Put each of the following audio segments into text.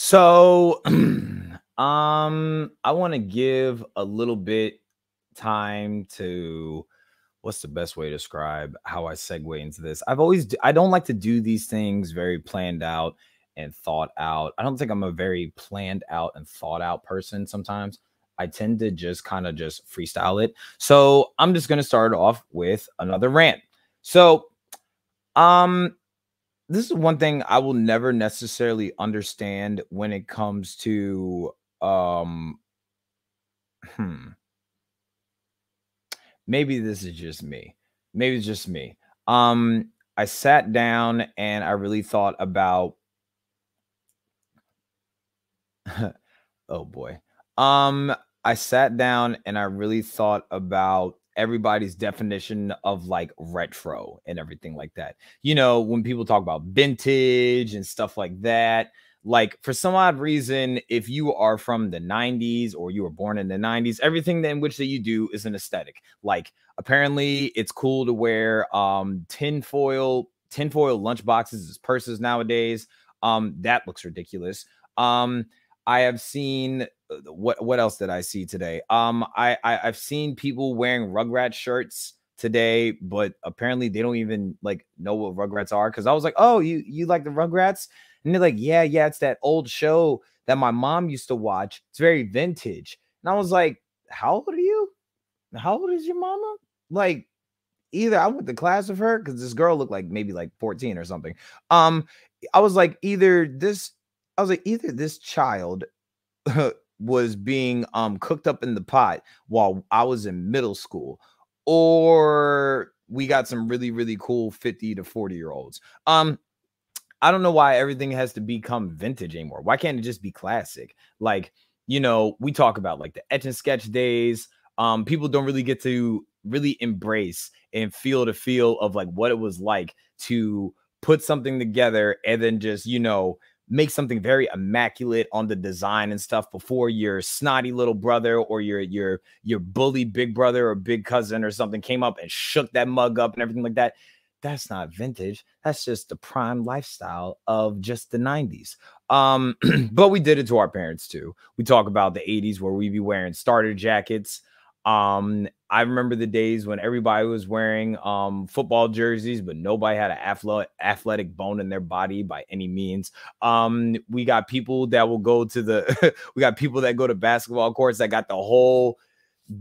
So, I want to give a little bit time to, what's the best way to describe how I segue into this? I don't like to do these things very planned out and thought out. I don't think I'm a very planned out and thought out person. Sometimes I tend to just kind of just freestyle it. So I'm just going to start off with another rant. So, this is one thing I will never necessarily understand when it comes to, maybe this is just me. Maybe it's just me. I sat down and I really thought about, oh boy. I sat down and I really thought about everybody's definition of like retro and everything like that. You know, when people talk about vintage and stuff like that, like for some odd reason, if you are from the 90s or you were born in the 90s, everything in which that you do is an aesthetic. Like apparently it's cool to wear tinfoil lunchboxes as purses nowadays. That looks ridiculous. I have seen what else did I see today? I've seen people wearing Rugrats shirts today, but apparently they don't even like know what Rugrats are. Cause I was like, oh, you like the Rugrats? And they're like, yeah, it's that old show that my mom used to watch. It's very vintage. And I was like, how old are you? How old is your mama? Like, either I went to class with her because this girl looked like maybe like 14 or something. I was like, either this child was being cooked up in the pot while I was in middle school, or we got some really, really cool 50 to 40-year-olds. I don't know why everything has to become vintage anymore. Why can't it just be classic? Like, you know, we talk about like the etch and sketch days. People don't really get to really embrace and feel the feel of like what it was like to put something together and then just, you know, make something very immaculate on the design and stuff before your snotty little brother or your bully big brother or big cousin or something came up and shook that mug up and everything like that. That's not vintage. That's just the prime lifestyle of just the 90s. But we did it to our parents too. We talk about the 80s where we'd be wearing starter jackets. I remember the days when everybody was wearing football jerseys, but nobody had an athletic bone in their body by any means. We got people that will go to we got people that go to basketball courts that got the whole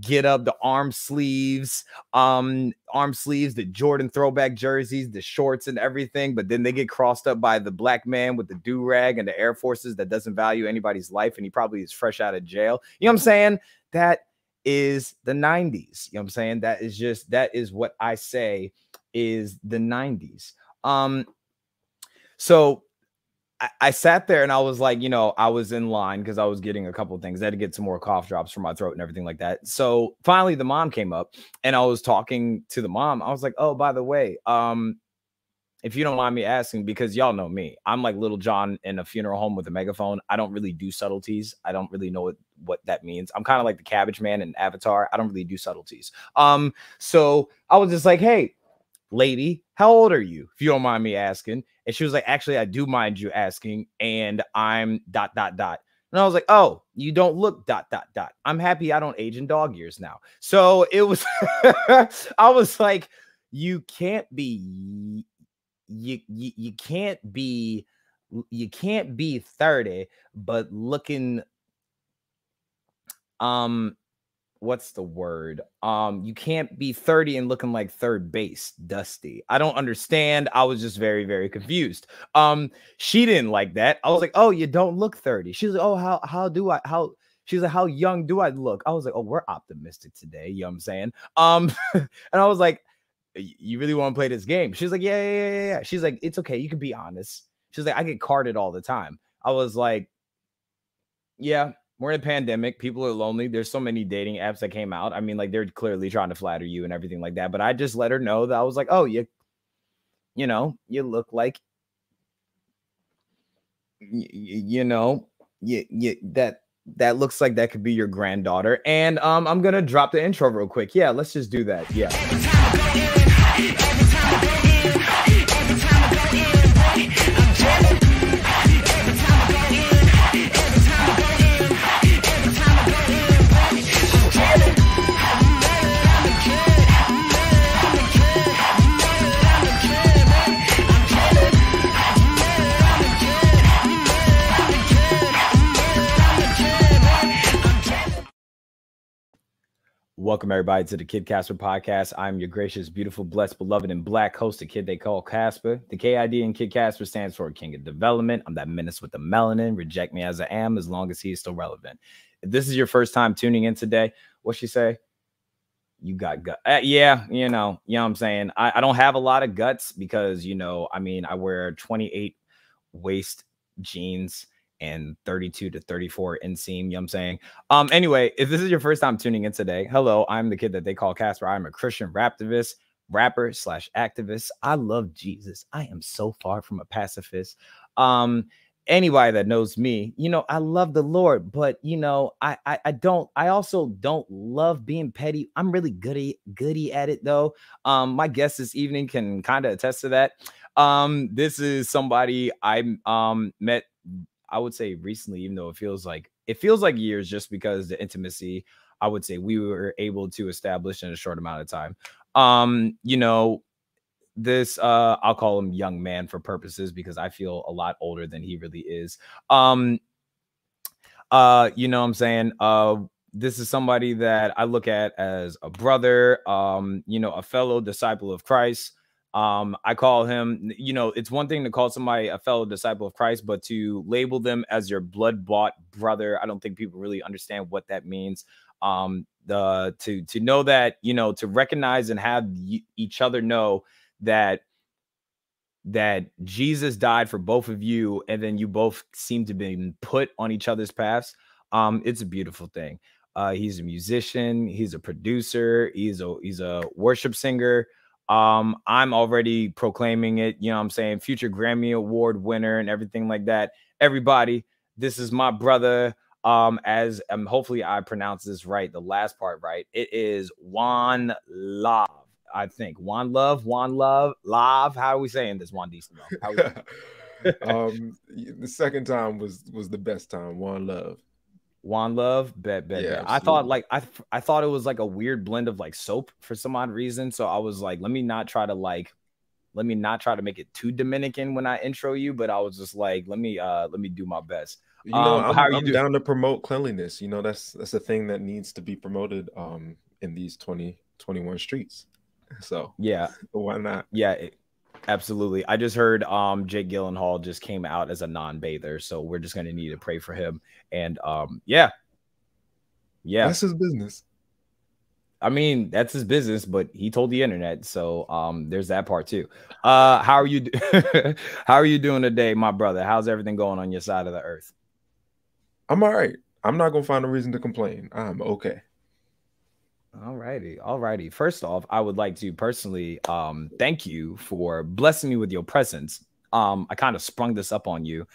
get up, the arm sleeves, the Jordan throwback jerseys, the shorts and everything, but then they get crossed up by the black man with the do-rag and the Air Forces that doesn't value anybody's life, and he probably is fresh out of jail. You know what I'm saying? That is the 90s. You know what I'm saying? That is what I say is the 90s. So I sat there and I was like, you know, I was in line because I was getting a couple of things. I had to get some more cough drops from my throat and everything like that. So finally the mom came up and I was talking to the mom. I was like, oh, by the way, if you don't mind me asking, because y'all know me, I'm like Little John in a funeral home with a megaphone. I don't really do subtleties. I don't really know what that means. I'm kind of like the Cabbage Man in Avatar. I don't really do subtleties. So I was just like, hey, lady, how old are you? If you don't mind me asking. And she was like, actually, I do mind you asking. And I'm ... And I was like, oh, you don't look ... I'm happy I don't age in dog years now. So it was, I was like, you can't be 30, but looking, what's the word? You can't be 30 and looking like third base, dusty. I don't understand. I was just very, very confused. She didn't like that. I was like, oh, you don't look 30. She's like, oh, she's like, how young do I look? I was like, oh, we're optimistic today. You know what I'm saying? And I was like, you really want to play this game? She's like, yeah. She's like, it's okay. You can be honest. She's like, I get carded all the time. I was like, yeah. We're in a pandemic. People are lonely. There's so many dating apps that came out. I mean, like, they're clearly trying to flatter you and everything like that. But I just let her know that I was like, oh, you look like, that looks like that could be your granddaughter. And I'm going to drop the intro real quick. Yeah, let's just do that. Yeah. Welcome everybody to the Kid Casper podcast. I'm your gracious, beautiful, blessed, beloved, and black host, the kid they call Casper. The KID in Kid Casper stands for King of Development. I'm that menace with the melanin. Reject me as I am, as long as he is still relevant. If this is your first time tuning in today, what she say? You got gut. Yeah, you know what I'm saying? I don't have a lot of guts because, I wear 28 waist jeans and 32 to 34 inseam, you know what I'm saying? Anyway, if this is your first time tuning in today, hello, I'm the kid that they call Casper. I'm a Christian rapper / activist. I love Jesus. I am so far from a pacifist. Anybody that knows me, I love the Lord, but I also don't love being petty. I'm really goody at it though. My guest this evening can kind of attest to that. This is somebody I met, I would say recently, even though it feels like years, just because the intimacy I would say we were able to establish in a short amount of time. This I'll call him young man for purposes because I feel a lot older than he really is. You know what I'm saying? This is somebody that I look at as a brother, a fellow disciple of Christ. I call him, it's one thing to call somebody a fellow disciple of Christ, but to label them as your blood-bought brother, I don't think people really understand what that means. To know that, to recognize and have each other know that Jesus died for both of you, and then you both seem to be put on each other's paths. It's a beautiful thing. He's a musician, he's a producer, he's a worship singer. I'm already proclaiming it, you know what I'm saying, future Grammy Award winner and everything like that. Everybody, this is my brother. As hopefully I pronounce this right, the last part right. It is Juan Luave, I think. Juan Love. How are we saying this, Juan Decent Love? The second time was the best time. Juan Love. Bet. Yeah, I thought I thought it was like a weird blend of like soap for some odd reason. So I was like, let me not try to make it too Dominican when I intro you, but I was just like, let me do my best. I'm down to promote cleanliness. That's a thing that needs to be promoted in these 2021 streets. So yeah, why not? Yeah, absolutely. I just heard Jake Gyllenhaal just came out as a non-bather, so we're just gonna need to pray for him. And yeah, that's his business. I mean, that's his business, but he told the internet, so there's that part too. How are you how are you doing today, my brother? How's everything going on your side of the earth? I'm all right. I'm not gonna find a reason to complain. I'm okay. All righty. First off, I would like to personally thank you for blessing me with your presence. I kind of sprung this up on you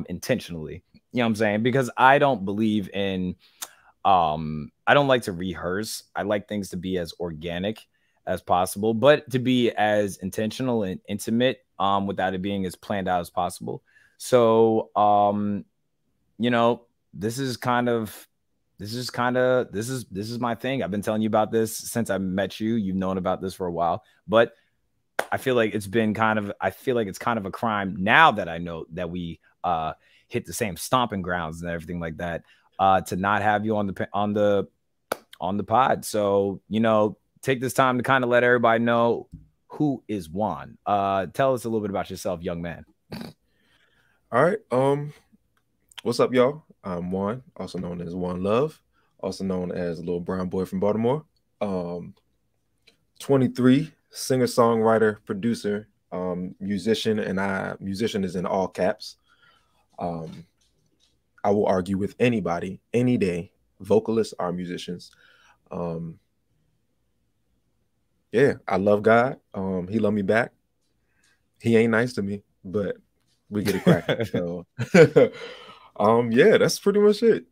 intentionally. You know what I'm saying? Because I don't believe in I don't like to rehearse. I like things to be as organic as possible, but to be as intentional and intimate without it being as planned out as possible. So this is my thing. I've been telling you about this since I met you. You've known about this for a while, but I feel like it's kind of a crime now that I know that we hit the same stomping grounds and everything like that, to not have you on the pod. So, take this time to kind of let everybody know who is Juan. Tell us a little bit about yourself, young man. All right. What's up, y'all? I'm Juan, also known as Juan Love, also known as a little brown boy from Baltimore. 23, singer, songwriter, producer, musician, and musician is in all caps. I will argue with anybody, any day. Vocalists are musicians. Yeah, I love God. He loved me back. He ain't nice to me, but we get it cracking. So yeah, that's pretty much it.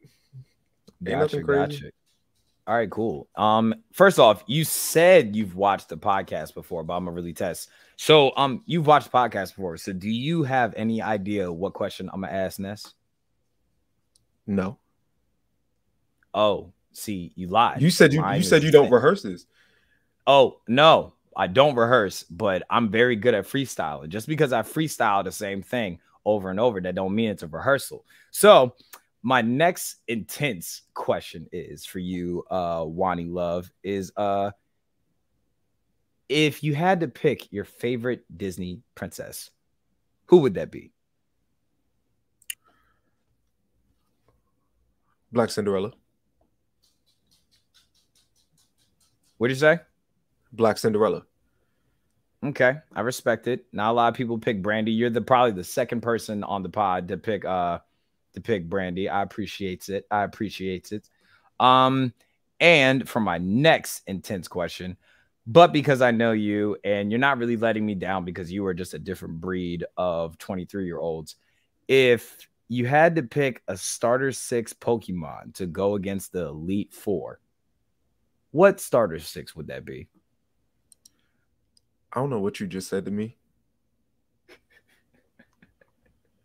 Ain't nothing crazy. Gotcha. All right, cool. First off, you said you've watched the podcast before, but I'm gonna really test. So you've watched the podcast before. So do you have any idea what question I'm gonna ask Ness? No. Oh, see, you lied. You said you don't rehearse this. Oh, no, I don't rehearse, but I'm very good at freestyling. Just because I freestyle the same thing over and over, that don't mean it's a rehearsal. So My next intense question is for you, Juan Love, is if you had to pick your favorite Disney princess, who would that be? Black Cinderella. What'd you say? Black Cinderella. Okay, I respect it. Not a lot of people pick Brandy. You're probably the second person on the pod to pick Brandy. I appreciate it. And for my next intense question, but because I know you and you're not really letting me down because you are just a different breed of 23-year-olds, if you had to pick a starter 6 Pokemon to go against the Elite 4, what starter 6 would that be? I don't know what you just said to me.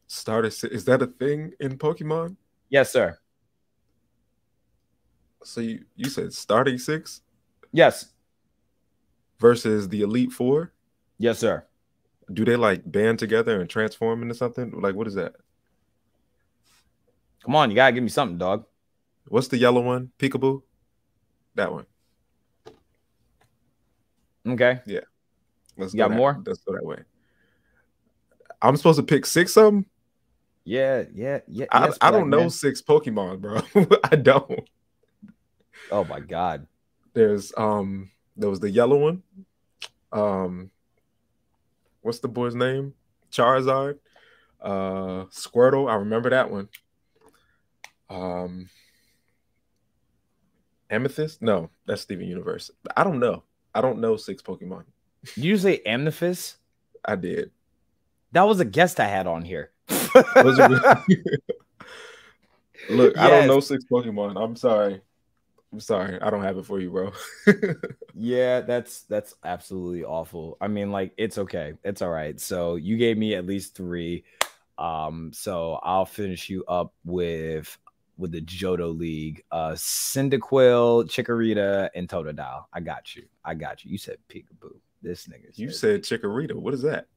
Starter 6, is that a thing in Pokemon? Yes, sir. So you said starting 6? Yes. Versus the Elite 4? Yes, sir. Do they like band together and transform into something? Like, what is that? Come on, you gotta give me something, dog. What's the yellow one? Peekaboo? That one. Okay. Yeah. Let's go more? Let's go that way. I'm supposed to pick 6 of them? Yeah. I don't know 6 Pokemon, bro. I don't. Oh my God. There was the yellow one. What's the boy's name? Charizard. Squirtle. I remember that one. Amethyst? No, that's Steven Universe. I don't know. I don't know 6 Pokemon. Did you say Amethyst? I did. That was a guest I had on here. Look, yes. I don't know 6 Pokemon. I'm sorry. I don't have it for you, bro. Yeah, that's absolutely awful. I mean, like, it's okay. It's all right. So you gave me at least 3. So I'll finish you up with the Johto League. Cyndaquil, Chikorita, and Totodile. I got you. You said Peekaboo. This nigga. You said Chikorita. What is that?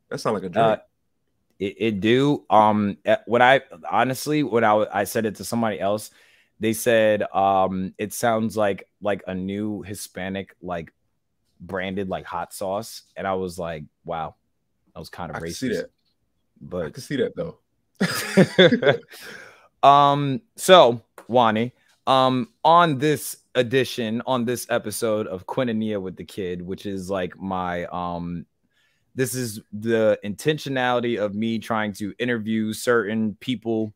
That sounds like a drink. It do. I said it to somebody else. They said it sounds like a new Hispanic like branded like hot sauce, and I was like, wow, that was kind of racist. See that. But I can see that though. So Wani, on this episode of Koinonia with the Kid, which is like my this is the intentionality of me trying to interview certain people.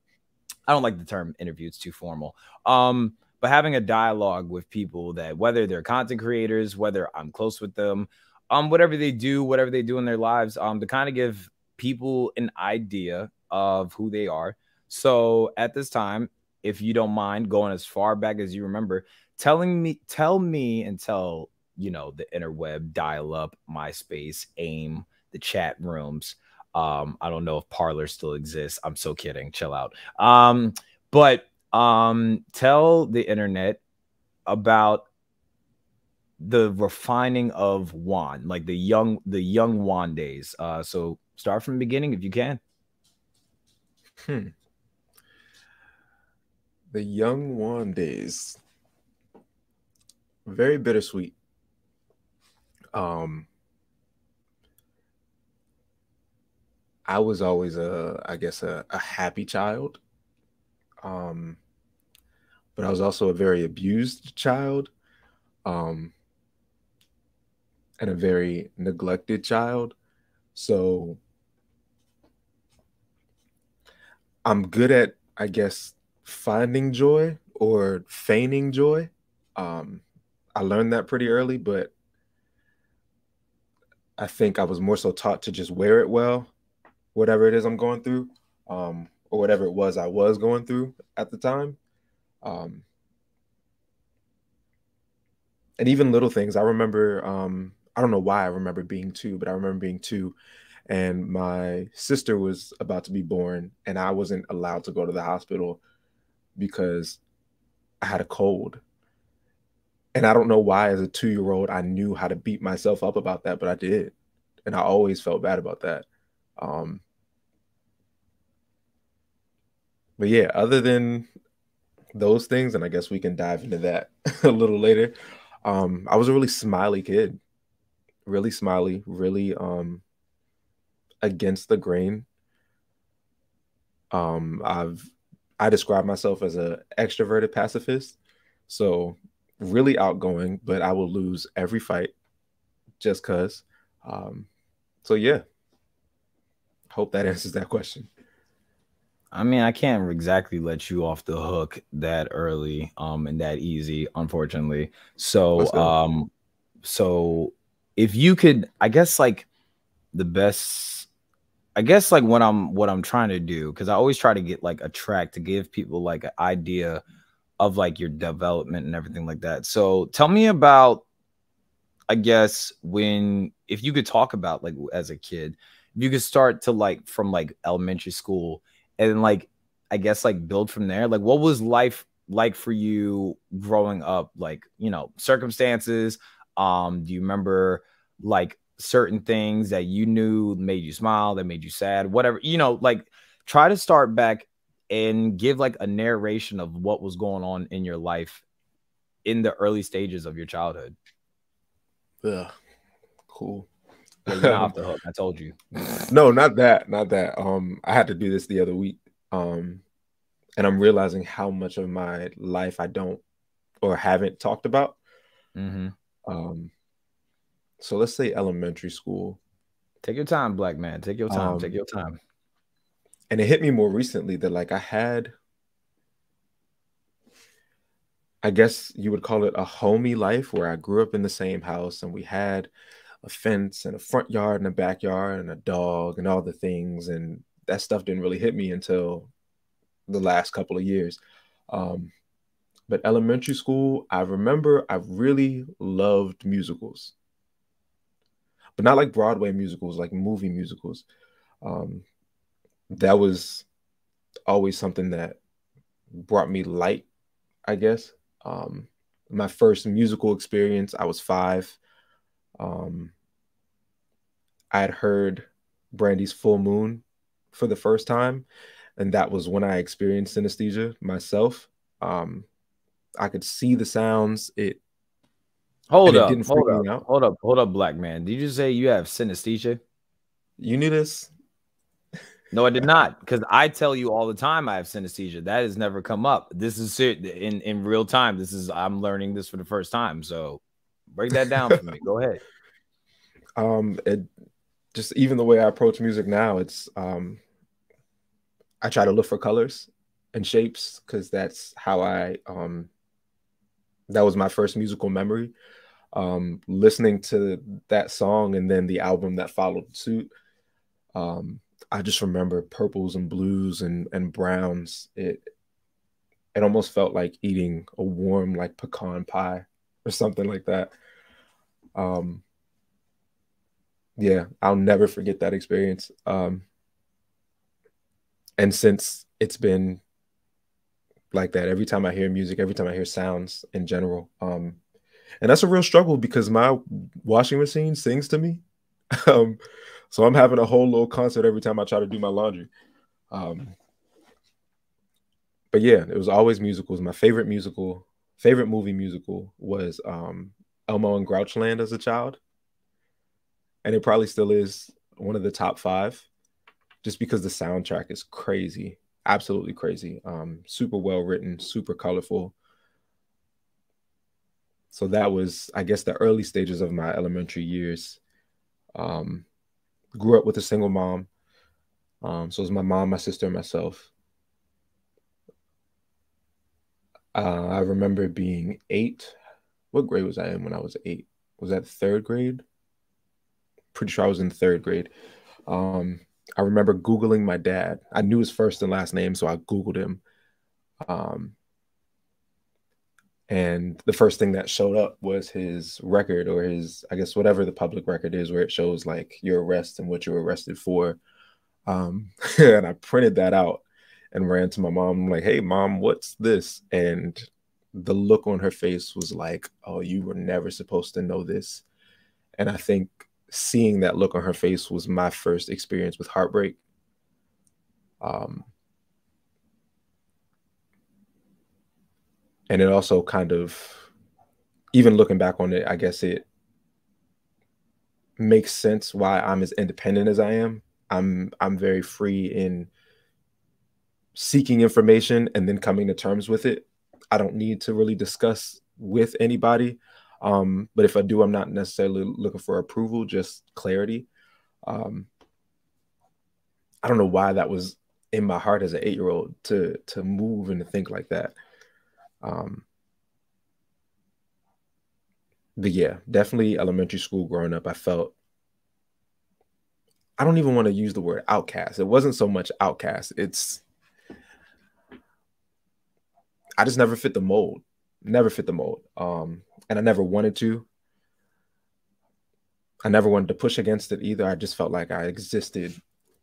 I don't like the term interview, it's too formal. But having a dialogue with people that, whether they're content creators, whether I'm close with them, whatever they do in their lives, to kind of give people an idea of who they are. So at this time, if you don't mind going as far back as you remember, tell me and tell, the interweb, dial up, MySpace, AIM, the chat rooms. I don't know if Parler still exists. I'm so kidding. Chill out. But tell the internet about the refining of Juan, like the young Juan days. So start from the beginning if you can. The young Juan days. Very bittersweet. I was always a happy child. But I was also a very abused child. And a very neglected child. So I'm good at, I guess, finding joy or feigning joy. I learned that pretty early, but I think I was more so taught to just wear it well, whatever it is I'm going through, or whatever it was I was going through at the time. And even little things. I remember, I don't know why I remember being 2, but I remember being 2 and my sister was about to be born and I wasn't allowed to go to the hospital because I had a cold. And I don't know why as a 2-year-old I knew how to beat myself up about that, but I did. And I always felt bad about that. But yeah, other than those things, and I guess we can dive into that a little later. I was a really smiley kid, really smiley, really against the grain. Um, I've I describe myself as a extroverted pacifist, so really outgoing, but I will lose every fight just cause. Um, so yeah, hope that answers that question. I mean, I can't exactly let you off the hook that early, and that easy, unfortunately. Let's So, go. so if you could, I guess like the best, I guess like what I'm trying to do, because I always try to get like a track to give people like an idea of like your development and everything like that. So tell me about, I guess, when if you could talk about like as a kid, if you could start to like from like elementary school and like I guess like build from there. Like what was life like for you growing up? Like, circumstances. Do you remember like certain things that you knew made you smile, that made you sad, whatever, like try to start back and give like a narration of what was going on in your life in the early stages of your childhood. Ugh, cool. Yeah, you're not off the hook. I told you. No, not that, not that. I had to do this the other week. And I'm realizing how much of my life I don't or haven't talked about. Mm-hmm. Um, so let's say elementary school. Take your time, black man. Take your time. Take Um, your time. and it hit me more recently that like I had, I guess you would call it a homey life where I grew up in the same house and we had a fence and a front yard and a backyard and a dog and all the things. And that stuff didn't really hit me until the last couple of years. Um, but elementary school, I remember I really loved musicals, but not like Broadway musicals, like movie musicals. Um, that was always something that brought me light, I guess. Um, my first musical experience, I was 5. Um, I had heard Brandy's Full Moon for the first time, and that was when I experienced synesthesia myself. Um, I could see the sounds, and Hold it up. didn't freak Hold me up. out. Hold up. Hold up, black man. Did you just say you have synesthesia? You knew this? No, I did not. Because I tell you all the time I have synesthesia. That has never come up. This is in real time. I'm learning this for the first time. So break that down for me. Go ahead. It just even the way I approach music now, it's I try to look for colors and shapes because that's how that was my first musical memory. Listening to that song and then the album that followed suit. Um, I just remember purples and blues and browns. It almost felt like eating a warm like pecan pie or something like that. Um, yeah, I'll never forget that experience. And since it's been like that, every time I hear music, every time I hear sounds in general, and that's a real struggle because my washing machine sings to me. um, so I'm having a whole little concert every time I try to do my laundry. Um, but yeah, it was always musicals. My favorite movie musical was Elmo and Grouchland as a child, and it probably still is one of the top 5, just because the soundtrack is crazy, absolutely crazy. Super well written, super colorful. So that was, I guess, the early stages of my elementary years. Um, Grew up with a single mom. So it was my mom, my sister, and myself. I remember being 8. What grade was I in when I was 8? Was that 3rd grade? Pretty sure I was in 3rd grade. Um, I remember Googling my dad. I knew his first and last name, so I Googled him. Um, and the first thing that showed up was his record, or his, I guess, whatever the public record is, where it shows like your arrest and what you were arrested for. And I printed that out and ran to my mom. I'm like, hey, mom, what's this? And the look on her face was like, oh, you were never supposed to know this. And I think seeing that look on her face was my first experience with heartbreak. Um, And it also kind of, even looking back on it, I guess it makes sense why I'm as independent as I am. I'm very free in seeking information and then coming to terms with it. I don't need to really discuss with anybody. But if I do, I'm not necessarily looking for approval, just clarity. Um, I don't know why that was in my heart as an 8-year-old to move and to think like that. But yeah, definitely elementary school growing up, I felt, I don't even want to use the word outcast. It wasn't so much outcast. I just never fit the mold. Never fit the mold. And I never wanted to. I never wanted to push against it either. I just felt like I existed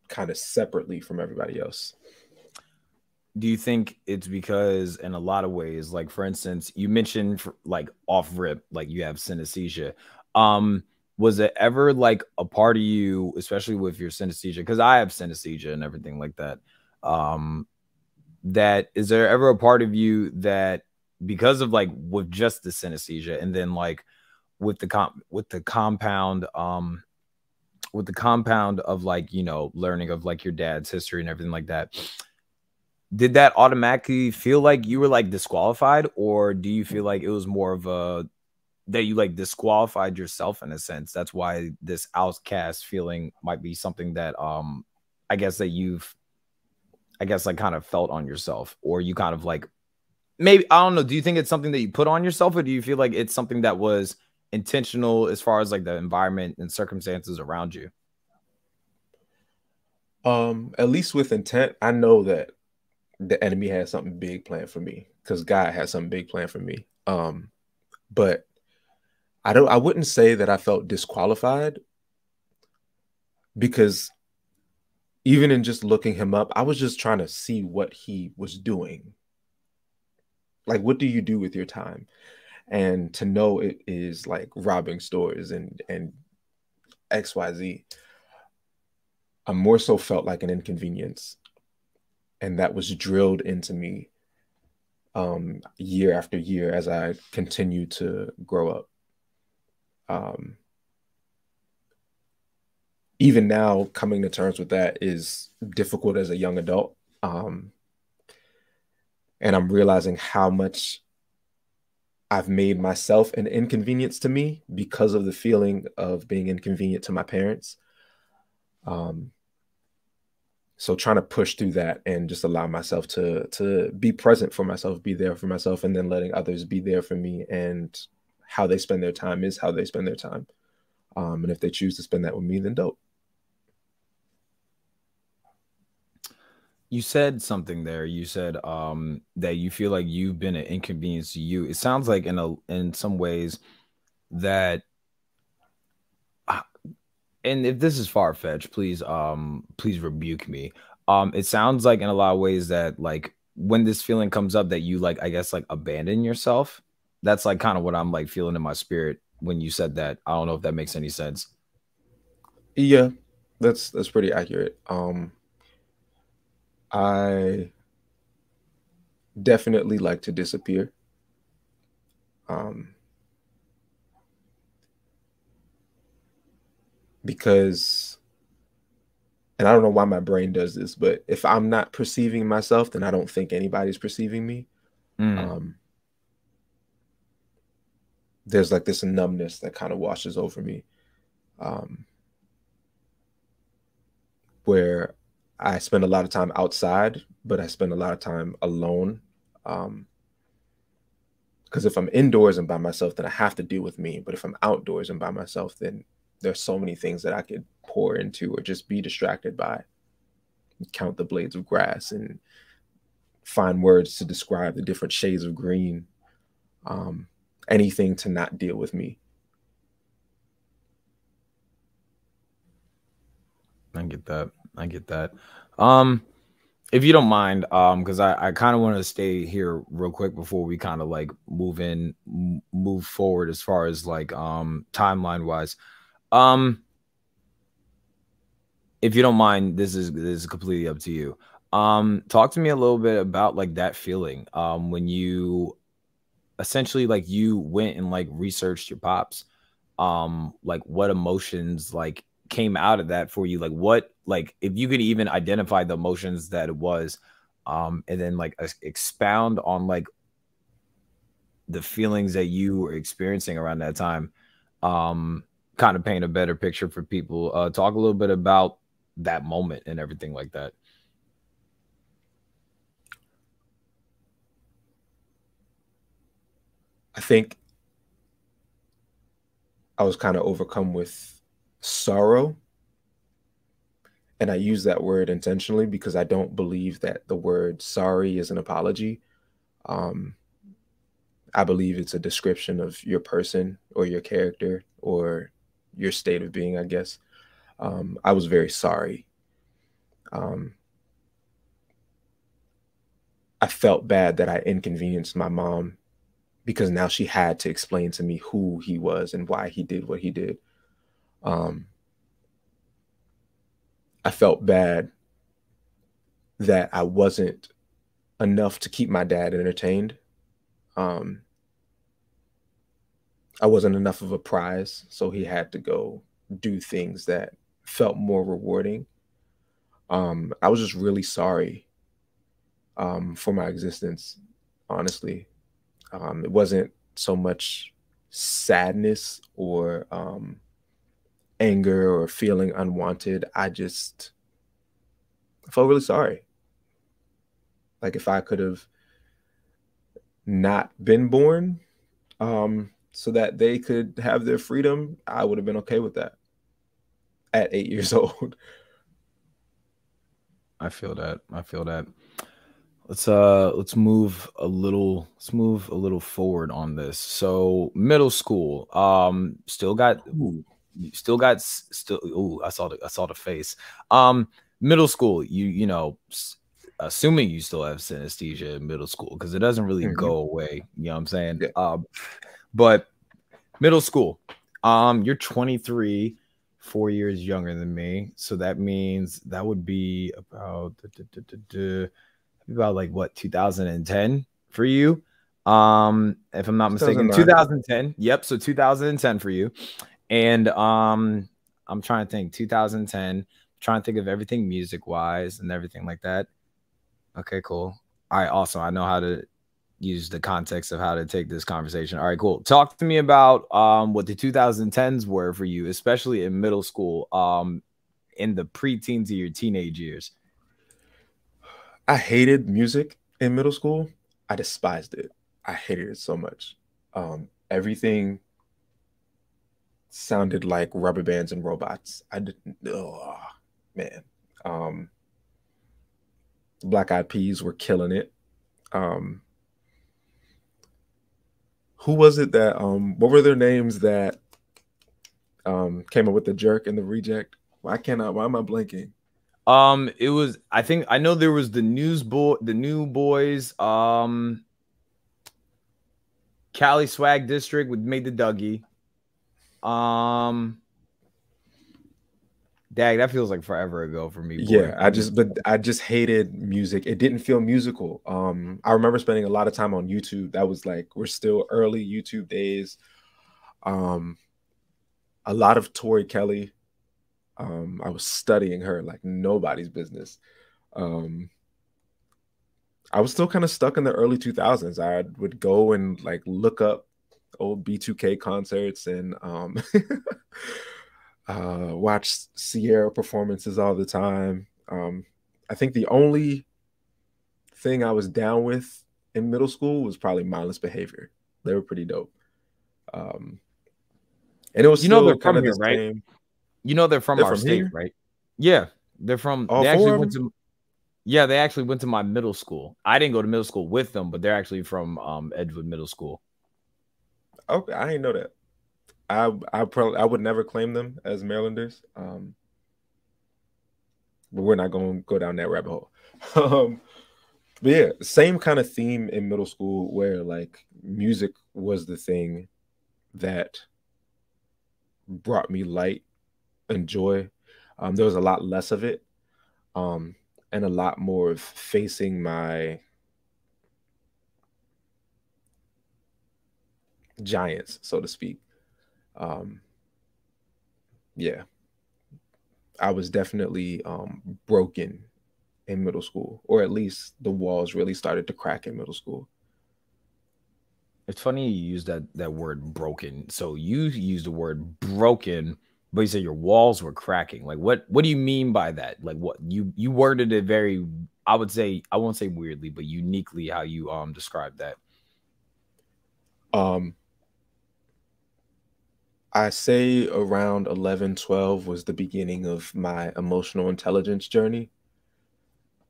kind of separately from everybody else. Do you think it's because in a lot of ways, like for instance, you mentioned like off rip, like you have synesthesia. Was it ever like a part of you, especially with your synesthesia? Because I have synesthesia and everything like that. That is there ever a part of you that because of like with just the synesthesia and then like with the compound of like, you know, learning of like your dad's history and everything like that, did that automatically feel like you were like disqualified, or do you feel like it was more of a that you like disqualified yourself in a sense? That's why this outcast feeling might be something that I guess that you've like kind of felt on yourself, or you kind of like maybe, I don't know, do you think it's something that you put on yourself, or do you feel like it's something that was intentional as far as like the environment and circumstances around you? At least with intent, I know that the enemy has something big planned for me because God has something big planned for me. But I wouldn't say that I felt disqualified, because even in just looking him up, I was just trying to see what he was doing. Like, what do you do with your time? And to know it is like robbing stores and XYZ, I more so felt like an inconvenience. And that was drilled into me year after year as I continued to grow up. Even now, coming to terms with that is difficult as a young adult. And I'm realizing how much I've made myself an inconvenience to me because of the feeling of being inconvenient to my parents. So trying to push through that and just allow myself to be present for myself, be there for myself, and then letting others be there for me. And how they spend their time is how they spend their time. And if they choose to spend that with me, then dope. You said something there. You said that you feel like you've been an inconvenience to you. It sounds like in some ways that, and if this is far-fetched, please rebuke me. It sounds like in a lot of ways that like when this feeling comes up that you like, I guess like abandon yourself. That's like kind of what I'm like feeling in my spirit when you said that. I don't know if that makes any sense. Yeah, that's pretty accurate. I definitely like to disappear. Because, and I don't know why my brain does this, but if I'm not perceiving myself, then I don't think anybody's perceiving me. There's like this numbness that kind of washes over me, where I spend a lot of time outside, but I spend a lot of time alone. Because if I'm indoors and by myself, then I have to deal with me. But if I'm outdoors and by myself, then there's so many things that I could pour into or just be distracted by. Count the blades of grass and find words to describe the different shades of green. Anything to not deal with me. I get that. I get that. If you don't mind, because I kind of want to stay here real quick before we kind of like move forward as far as like timeline wise. If you don't mind, this is completely up to you. Talk to me a little bit about like that feeling when you essentially like you went and like researched your pops, like what emotions like came out of that for you, like what, like if you could even identify the emotions that it was, and then like expound on like the feelings that you were experiencing around that time, kind of paint a better picture for people. Talk a little bit about that moment and everything like that. I think I was kind of overcome with sorrow. And I use that word intentionally because I don't believe that the word sorry is an apology. Um, I believe it's a description of your person or your character or your state of being, I guess. I was very sorry. Um, I felt bad that I inconvenienced my mom because now she had to explain to me who he was and why he did what he did. I felt bad that I wasn't enough to keep my dad entertained. I wasn't enough of a prize, so he had to go do things that felt more rewarding. I was just really sorry for my existence, honestly. It wasn't so much sadness or anger or feeling unwanted. I felt really sorry. Like if I could have not been born, so that they could have their freedom, I would have been okay with that at 8 years old. I feel that. I feel that. Let's move a little, forward on this. So middle school, still got Ooh. ooh, I saw the face. Middle school, you know, assuming you still have synesthesia in middle school, because it doesn't really go away, you know what I'm saying? Yeah. But middle school, you're 23, 4 years younger than me, so that means that would be about like what, 2010 for you, if I'm not mistaken. 2010. Yep, so 2010 for you. And I'm trying to think. 2010, trying to think of everything music wise and everything like that. Okay, cool. All right, awesome. I know how to use the context of how to take this conversation. All right, cool. Talk to me about what the 2010s were for you, especially in middle school, in the preteen to your teenage years. I hated music in middle school. I despised it. I hated it so much. Everything sounded like rubber bands and robots. I didn't. Oh man. Black Eyed Peas were killing it. Who was it that? What were their names that came up with the jerk and the reject? Why am I blanking? It was, I think I know there was the new boys, Cali Swag District with Made the Dougie. Dag, that feels like forever ago for me, boy. Yeah, I just hated music. It didn't feel musical. I remember spending a lot of time on YouTube. That was like, we're still early YouTube days. A lot of Tori Kelly. I was studying her like nobody's business. I was still kind of stuck in the early 2000s. I would go and like look up old B2K concerts and watch Sierra performances all the time. I think the only thing I was down with in middle school was probably Mindless Behavior. They were pretty dope. And it was still kind of the same. You know, they're from our state, right? Yeah, they're from. They actually went to. Yeah, they actually went to my middle school. I didn't go to middle school with them, but they're actually from Edgewood Middle School. Okay, I didn't know that. I would never claim them as Marylanders. But we're not going to go down that rabbit hole. But yeah, same kind of theme in middle school where like music was the thing that brought me light and joy. There was a lot less of it, and a lot more of facing my giants, so to speak. Yeah, I was definitely broken in middle school, or at least the walls really started to crack in middle school. It's funny you use that word broken. So you used the word broken, but you said your walls were cracking. Like what do you mean by that? Like what you worded it very, I would say, I won't say weirdly, but uniquely how you described that. I say around 11, 12 was the beginning of my emotional intelligence journey.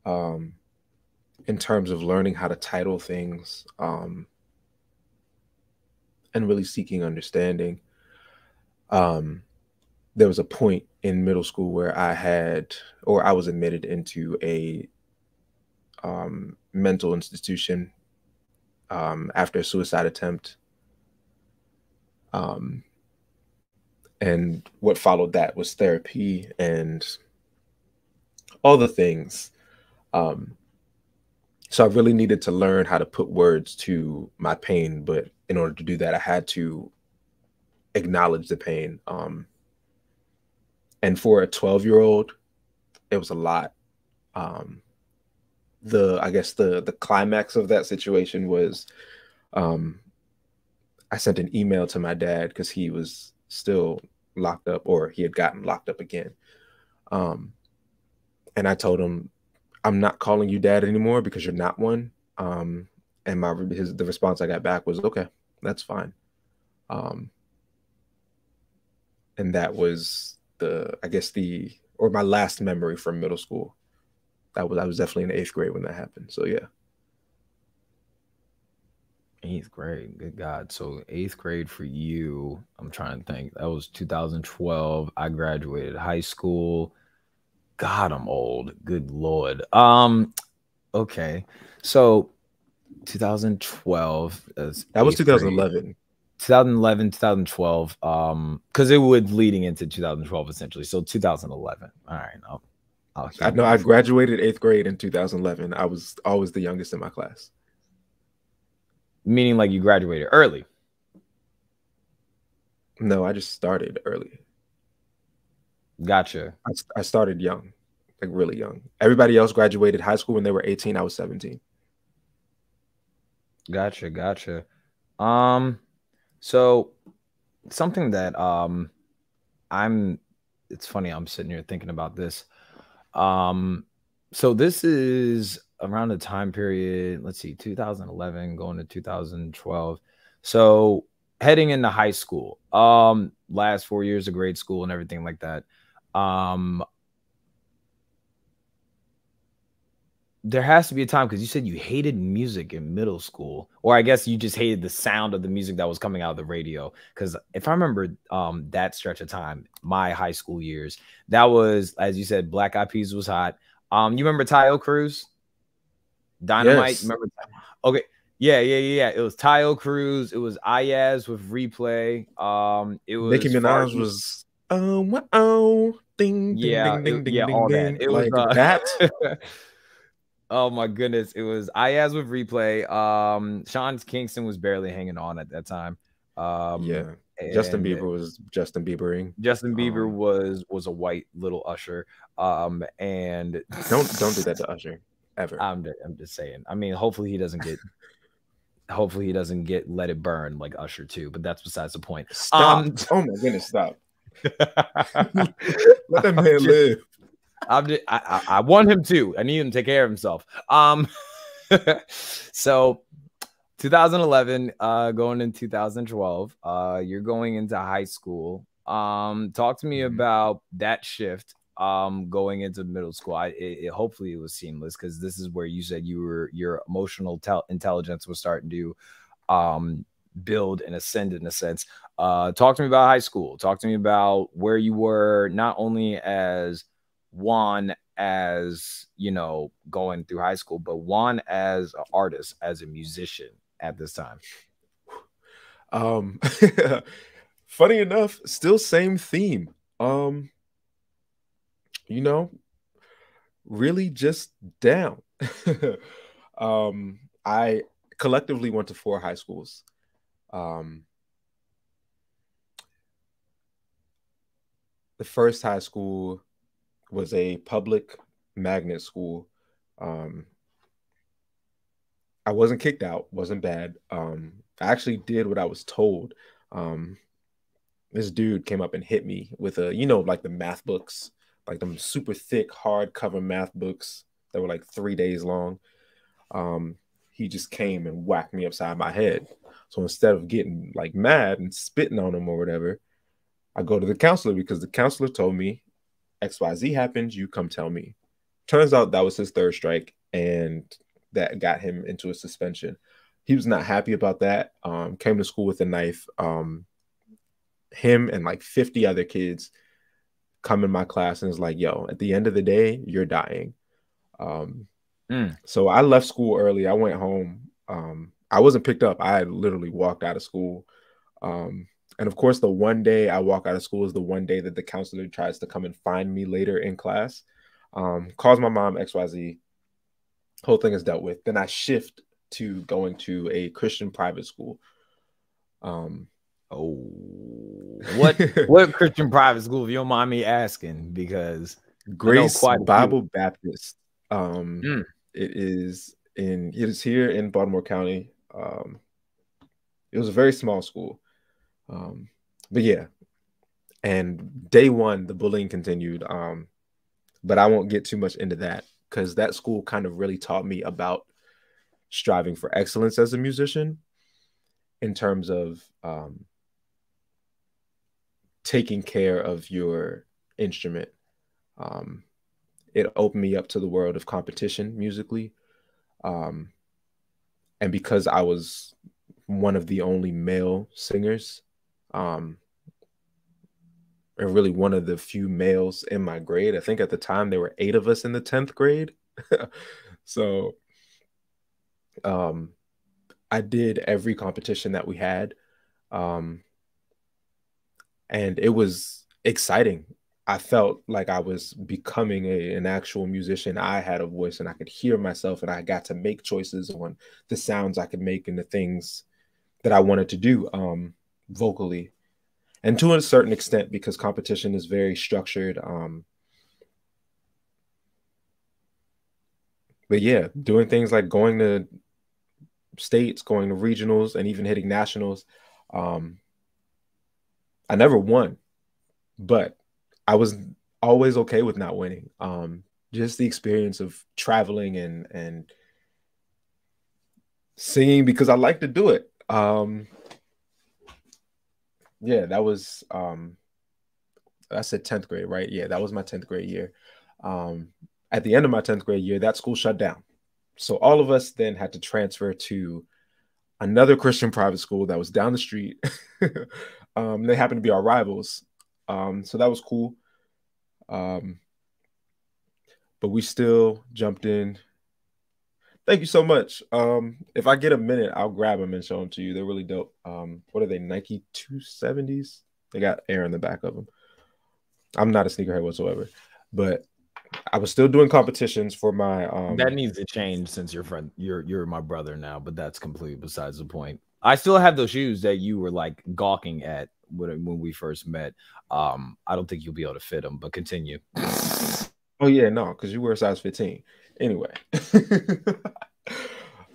In terms of learning how to title things, and really seeking understanding. There was a point in middle school where I was admitted into a mental institution after a suicide attempt. And what followed that was therapy and all the things. So I really needed to learn how to put words to my pain, but in order to do that, I had to acknowledge the pain. And for a 12-year-old, it was a lot. I guess the climax of that situation was I sent an email to my dad because he was still locked up, or he had gotten locked up again. And I told him, I'm not calling you dad anymore because you're not one. And the response I got back was, okay, that's fine. And that was my last memory from middle school. I was definitely in the 8th grade when that happened. So yeah. 8th grade, good God. So 8th grade for you, I'm trying to think. That was 2012. I graduated high school. God, I'm old. Good Lord. Okay. So 2012 that was 2011. 2011, 2012. Because it would leading into 2012 essentially. So 2011. All right. I know I graduated 8th grade in 2011. I was always the youngest in my class. Meaning like you graduated early? No, I just started early. Gotcha. I started young, like really young. Everybody else graduated high school when they were 18. I was 17. Gotcha. So something that it's funny, I'm sitting here thinking about this. So this is around the time period, let's see, 2011 going to 2012. So heading into high school, last 4 years of grade school and everything like that. There has to be a time, because you said you hated music in middle school, or I guess you just hated the sound of the music that was coming out of the radio. Because if I remember that stretch of time, my high school years, that was, as you said, Black Eyed Peas was hot. You remember Tayo Cruz? Dynamite? Yes. Remember? Okay. Yeah. It was Tayo Cruz. It was Ayaz with Replay. It was Nicki Minaj was ding, yeah, ding, ding, ding, yeah, ding, all ding. that. It like was that. Oh my goodness. It was Ayaz with Replay. Sean Kingston was barely hanging on at that time. Yeah. Justin Bieber was Justin Biebering. Justin Bieber was a white little Usher. And don't do that to Usher ever. I'm just saying. I mean, hopefully he doesn't get Let It Burn like Usher too, but that's besides the point. Stop. Oh my goodness, stop. Let that man live. I want him to. I need him to take care of himself. So 2011, going in 2012, you're going into high school. Talk to me about that shift going into middle school. Hopefully it was seamless, because this is where you said your emotional intelligence was starting to build and ascend in a sense. Talk to me about high school. Talk to me about where you were, not only as Juan, as going through high school, but Juan as an artist, as a musician at this time. Funny enough, still same theme. Really just down. I collectively went to 4 high schools. the first high school was a public magnet school. I wasn't kicked out, wasn't bad. I actually did what I was told. This dude came up and hit me with like the math books, like them super thick, hardcover math books that were like 3 days long. He just came and whacked me upside my head. So instead of getting like mad and spitting on him or whatever, I go to the counselor because the counselor told me XYZ happened, you come tell me. Turns out that was his third strike, and that got him into a suspension. He was not happy about that. Came to school with a knife. Him and like 50 other kids come in my class and is like, yo, at the end of the day, you're dying. So I left school early. I went home. I wasn't picked up. I literally walked out of school. And of course, the one day I walk out of school is the one day that the counselor tries to come and find me later in class. Calls my mom, XYZ. Whole thing is dealt with. Then I shift to going to a Christian private school. What Christian private school, if you don't mind me asking? Because Grace Bible Baptist. It is here in Baltimore County. It was a very small school. But yeah, and day one, the bullying continued. But I won't get too much into that because that school kind of really taught me about striving for excellence as a musician in terms of taking care of your instrument. It opened me up to the world of competition musically. And because I was one of the only male singers, and really one of the few males in my grade. I think at the time there were 8 of us in the 10th grade. So I did every competition that we had. And it was exciting. I felt like I was becoming an actual musician. I had a voice and I could hear myself, and I got to make choices on the sounds I could make and the things that I wanted to do vocally. And to a certain extent, because competition is very structured. But yeah, doing things like going to states, going to regionals, and even hitting nationals. I never won, but I was always okay with not winning. Just the experience of traveling and singing because I like to do it. Yeah, that was I said 10th grade, right? Yeah, that was my 10th grade year. At the end of my 10th grade year, that school shut down. So all of us then had to transfer to another Christian private school that was down the street. They happened to be our rivals. So that was cool. But we still jumped in. Thank you so much. If I get a minute, I'll grab them and show them to you. They're really dope. What are they? Nike 270s? They got air in the back of them. I'm not a sneakerhead whatsoever, but I was still doing competitions for my that needs to change since you're my brother now, but that's completely besides the point. I still have those shoes that you were like gawking at when we first met. I don't think you'll be able to fit them, but continue. Oh yeah, no, because you wear a size 15. Anyway.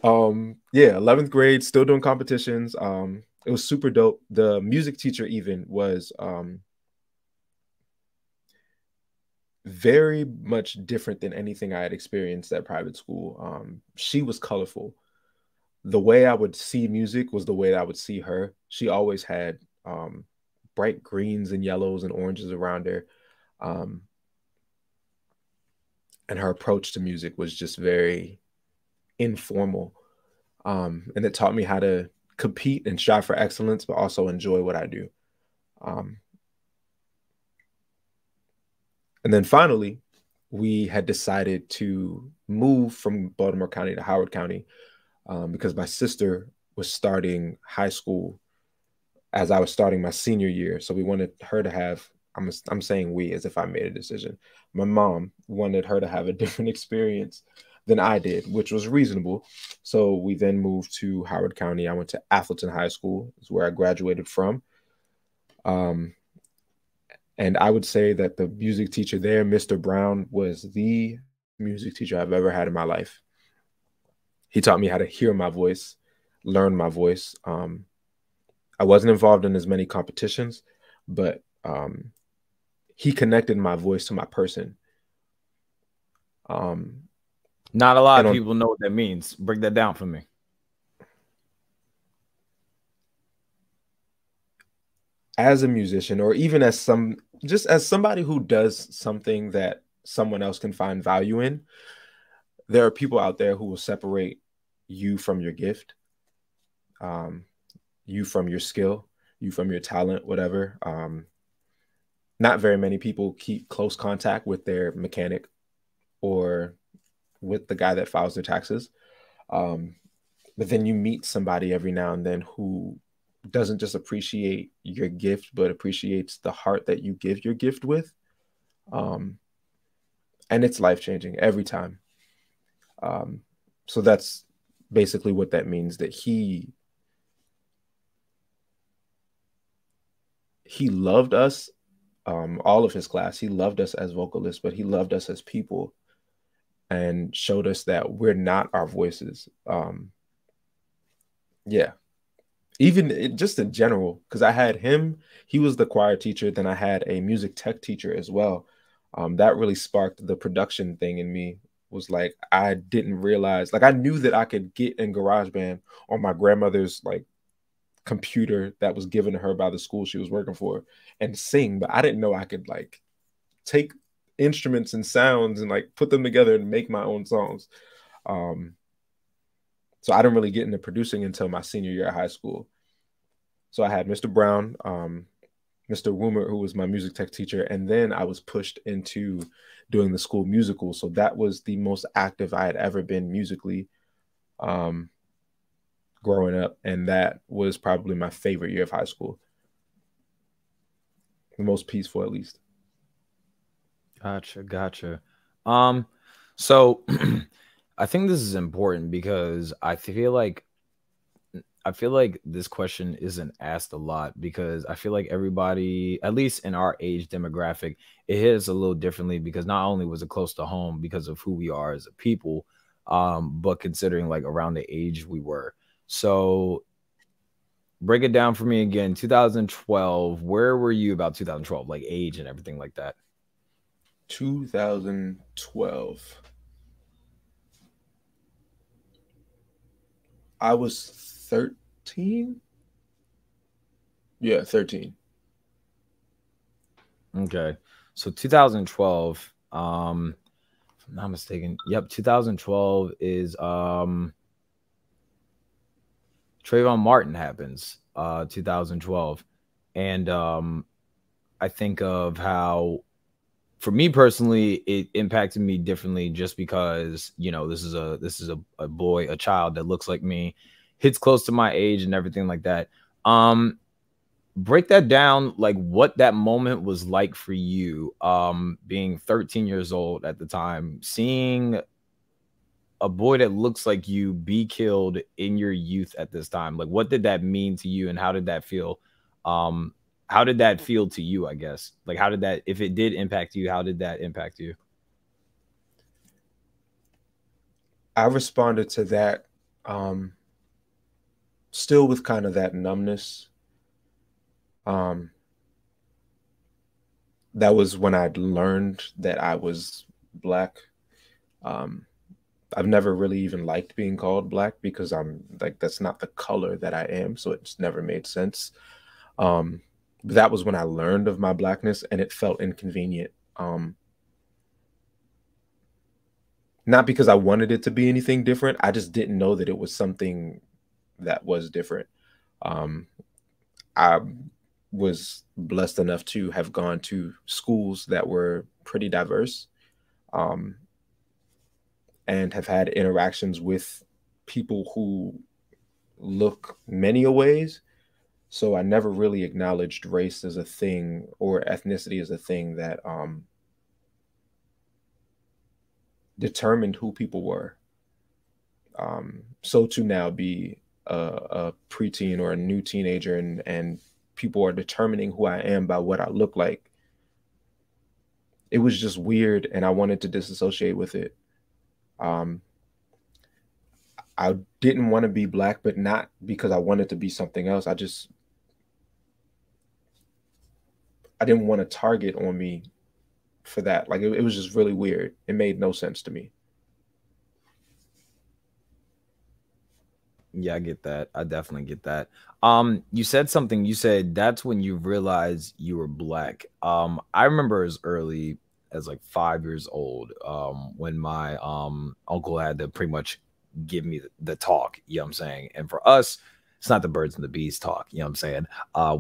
Yeah, 11th grade, still doing competitions. It was super dope. The music teacher even was very much different than anything I had experienced at private school. She was colorful. The way I would see music was the way that I would see her. She always had bright greens and yellows and oranges around her. And her approach to music was just very informal. And it taught me how to compete and strive for excellence, but also enjoy what I do. And then finally, we had decided to move from Baltimore County to Howard County because my sister was starting high school as I was starting my senior year. So we wanted her to have, I'm saying we as if I made a decision. My mom wanted her to have a different experience than I did, which was reasonable. So we then moved to Howard County. I went to Atherton High School, is where I graduated from. And I would say that the music teacher there, Mr. Brown, was the music teacher I've ever had in my life. He taught me how to hear my voice, learn my voice. I wasn't involved in as many competitions, but he connected my voice to my person. Not a lot of people know what that means. Break that down for me. As a musician, or even as somebody who does something that someone else can find value in, there are people out there who will separate you from your gift, you from your skill, you from your talent, whatever. Not very many people keep close contact with their mechanic or with the guy that files their taxes. But then you meet somebody every now and then who doesn't just appreciate your gift, but appreciates the heart that you give your gift with. And it's life-changing every time. So that's basically what that means, that he loved us, all of his class. He loved us as vocalists, but he loved us as people and showed us that we're not our voices. Yeah. Even just in general, because I had him, he was the choir teacher. Then I had a music tech teacher as well. That really sparked the production thing in me. Was like, I didn't realize, like, I knew that I could get in GarageBand on my grandmother's like computer that was given to her by the school she was working for and sing, but I didn't know I could like take instruments and sounds and like put them together and make my own songs. So I didn't really get into producing until my senior year of high school. So I had Mr. Brown, Mr. Woomer, who was my music tech teacher, and then I was pushed into doing the school musical. So that was the most active I had ever been musically growing up, and that was probably my favorite year of high school. The most peaceful, at least. Gotcha. So I think this is important because I feel like this question isn't asked a lot, because I feel like everybody, at least in our age demographic, it hits a little differently, because not only was it close to home because of who we are as a people, but considering like around the age we were. So break it down for me again. 2012, where were you about 2012, like age and everything like that? 2012. I was 13. Yeah, 13. Okay. So 2012, if I'm not mistaken. Yep, 2012 is Trayvon Martin happens, 2012. And I think of how, for me personally, it impacted me differently, just because, you know, this is a boy, a child that looks like me, hits close to my age and everything like that. Break that down, like what that moment was like for you, being 13 years old at the time, seeing a boy that looks like you be killed in your youth at this time. Like, what did that mean to you, and how did that feel? How did that feel to you, I guess? Like, how did that, if it did impact you, how did that impact you? I responded to that still with kind of that numbness. That was when I'd learned that I was Black. I've never really even liked being called Black, because I'm like, that's not the color that I am. So it just never made sense. But that was when I learned of my Blackness, and it felt inconvenient. Not because I wanted it to be anything different. I just didn't know that it was something that was different. I was blessed enough to have gone to schools that were pretty diverse, and have had interactions with people who look many a ways. So I never really acknowledged race as a thing, or ethnicity as a thing that determined who people were. So to now be a preteen or a new teenager, and people are determining who I am by what I look like, it was just weird, and I wanted to disassociate with it. I didn't want to be Black, but not because I wanted to be something else. I didn't want a target on me for that. Like it was just really weird. It made no sense to me. Yeah, I get that. I definitely get that. You said something. You said that's when you realized you were Black. I remember as early as like 5 years old, when my uncle had to pretty much give me the talk. You know what I'm saying? And for us, it's not the birds and the bees talk. You know what I'm saying?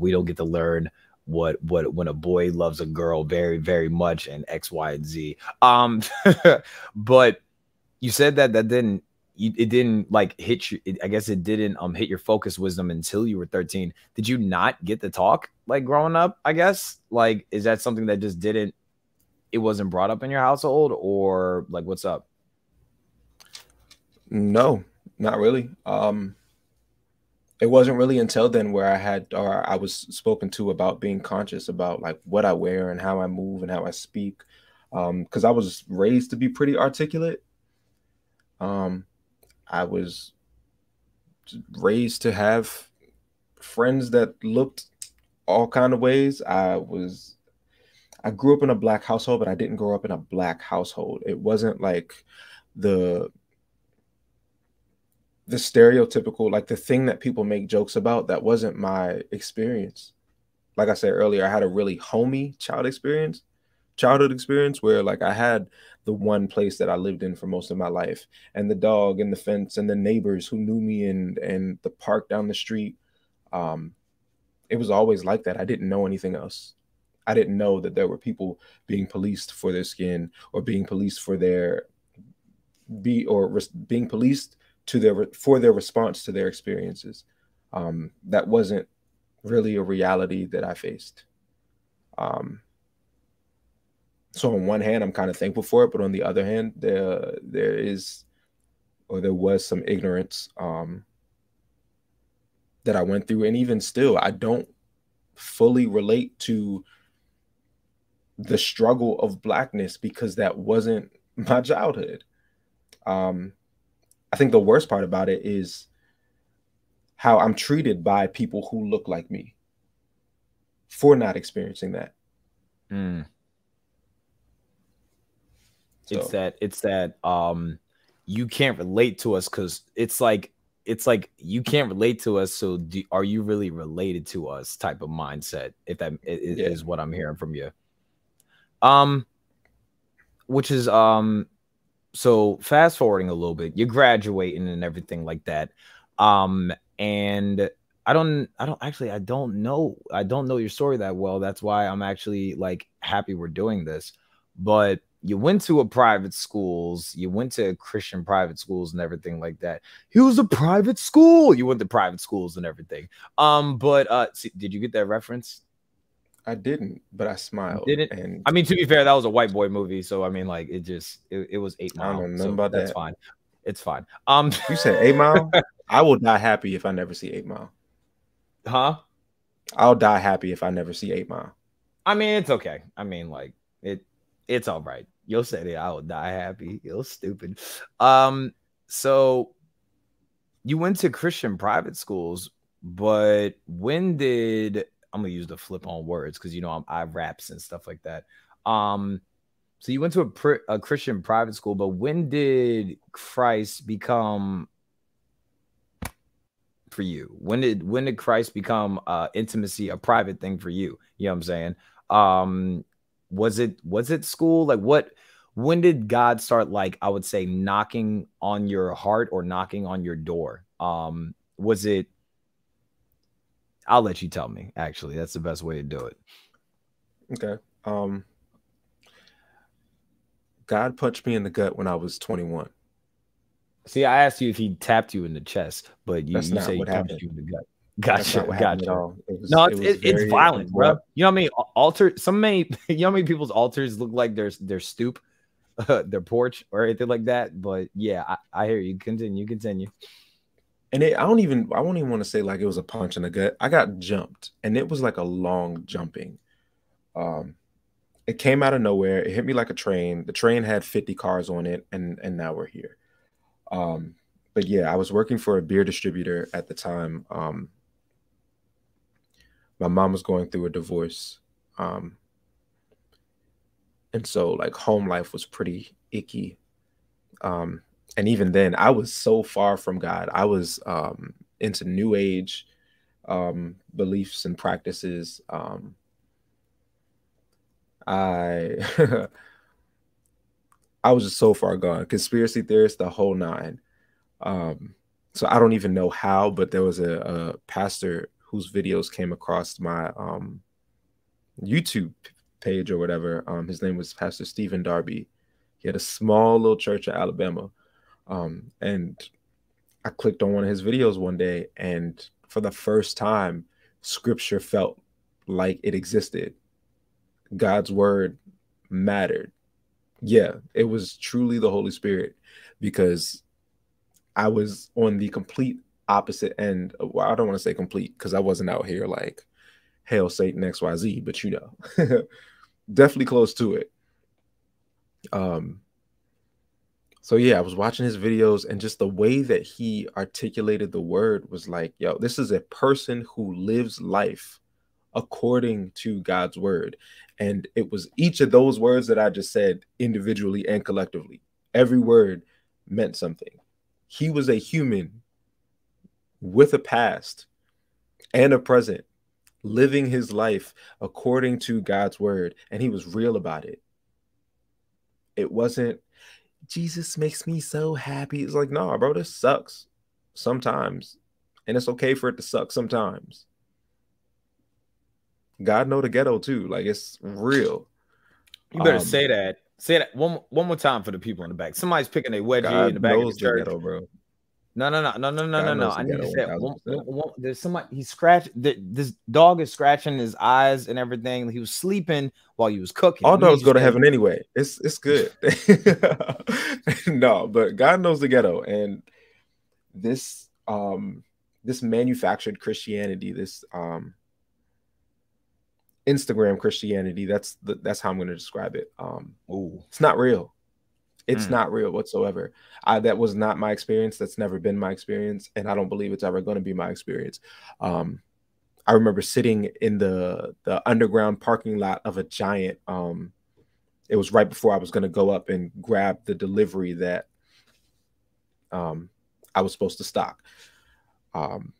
We don't get to learn what when a boy loves a girl very, very much and X, Y, and Z. But you said that it didn't like hit you. I guess it didn't hit your focus wisdom until you were 13. Did you not get the talk like growing up? I guess like, is that something that just didn't, it wasn't brought up in your household, or like what's up? No, not really. It wasn't really until then where I was spoken to about being conscious about like what I wear and how I move and how I speak. Because I was raised to be pretty articulate. I was raised to have friends that looked all kind of ways. I grew up in a Black household, but I didn't grow up in a Black household. It wasn't like the stereotypical, like the thing that people make jokes about. That wasn't my experience. Like I said earlier, I had a really homey childhood experience where like I had the one place that I lived in for most of my life, and the dog and the fence and the neighbors who knew me, and the park down the street. It was always like that. I didn't know anything else. I didn't know that there were people being policed for their skin, or being policed for being policed for their response to their experiences. That wasn't really a reality that I faced. So on one hand, I'm kind of thankful for it, but on the other hand, there was some ignorance that I went through, and even still, I don't fully relate to the struggle of Blackness because that wasn't my childhood. I think the worst part about it is how I'm treated by people who look like me for not experiencing that. So. It's that you can't relate to us because it's like you can't relate to us, so are you really related to us type of mindset, if that is what I'm hearing from you. Which is so fast forwarding a little bit, you're graduating and everything like that. And I don't know your story that well. That's why I'm actually like happy we're doing this. But you went to private schools, you went to Christian private schools and everything like that. It was a private school. You went to private schools and everything. Did you get that reference? I didn't, but I smiled. Didn't? And I mean, to be fair, that was a white boy movie, so I mean, like it was 8 Mile. I don't know nothing about that's that. Fine. It's fine. You said 8 Mile? I will die happy if I never see 8 Mile. Huh? I'll die happy if I never see 8 Mile. I mean, it's okay. I mean, like it's all right. You'll say that I will die happy. You're stupid. So you went to Christian private schools, but when did I'm gonna use the flip on words because I raps and stuff like that. So you went to a Christian private school, but when did Christ become for you? When did Christ become intimacy a private thing for you? You know what I'm saying? Was it school? Like when did God start, like, I would say, knocking on your heart or knocking on your door? Was it? I'll let you tell me. Actually, that's the best way to do it. Okay. God punched me in the gut when I was 21. See, I asked you if he tapped you in the chest, but you say he punched you in the gut. Gotcha. It's violent, bro. You know what I mean? You know how many people's altars look like their stoop, their porch, or anything like that. But yeah, I hear you. Continue. And I won't even want to say like it was a punch in the gut. I got jumped, and it was like a long jumping. It came out of nowhere. It hit me like a train. The train had 50 cars on it, and now we're here. But yeah, I was working for a beer distributor at the time. My mom was going through a divorce. And so like home life was pretty icky. And even then I was so far from God. I was into new age beliefs and practices. I I was just so far gone. Conspiracy theorist, the whole nine. So I don't even know how, but there was a pastor whose videos came across my YouTube page or whatever. His name was Pastor Stephen Darby. He had a small little church in Alabama. And I clicked on one of his videos one day, and for the first time, scripture felt like it existed. God's word mattered. Yeah, it was truly the Holy Spirit, because I was on the complete opposite end. Well, I don't want to say complete, because I wasn't out here like, hail Satan XYZ, but you know, definitely close to it. So yeah, I was watching his videos, and just the way that he articulated the word was like, yo, this is a person who lives life according to God's word. And it was each of those words that I just said individually and collectively. Every word meant something. He was a human with a past and a present, living his life according to God's word, and he was real about it. It wasn't, Jesus makes me so happy. It's like, nah, bro, this sucks sometimes, and it's okay for it to suck sometimes. God know the ghetto too. Like, it's real. You better say that. Say that one more time for the people in the back. Somebody's picking a wedgie God in the back of the knows church. ghetto, bro. No. I need to say it. 1000%. There's somebody, he scratched. This dog is scratching his eyes and everything. He was sleeping while he was cooking. All dogs go to heaven anyway. It's good. No, but God knows the ghetto, and this this manufactured Christianity, this Instagram Christianity, that's how I'm going to describe it. It's not real. It's not real whatsoever. That was not my experience. That's never been my experience, and I don't believe it's ever going to be my experience. I remember sitting in the underground parking lot of a Giant. It was right before I was going to go up and grab the delivery that I was supposed to stock. And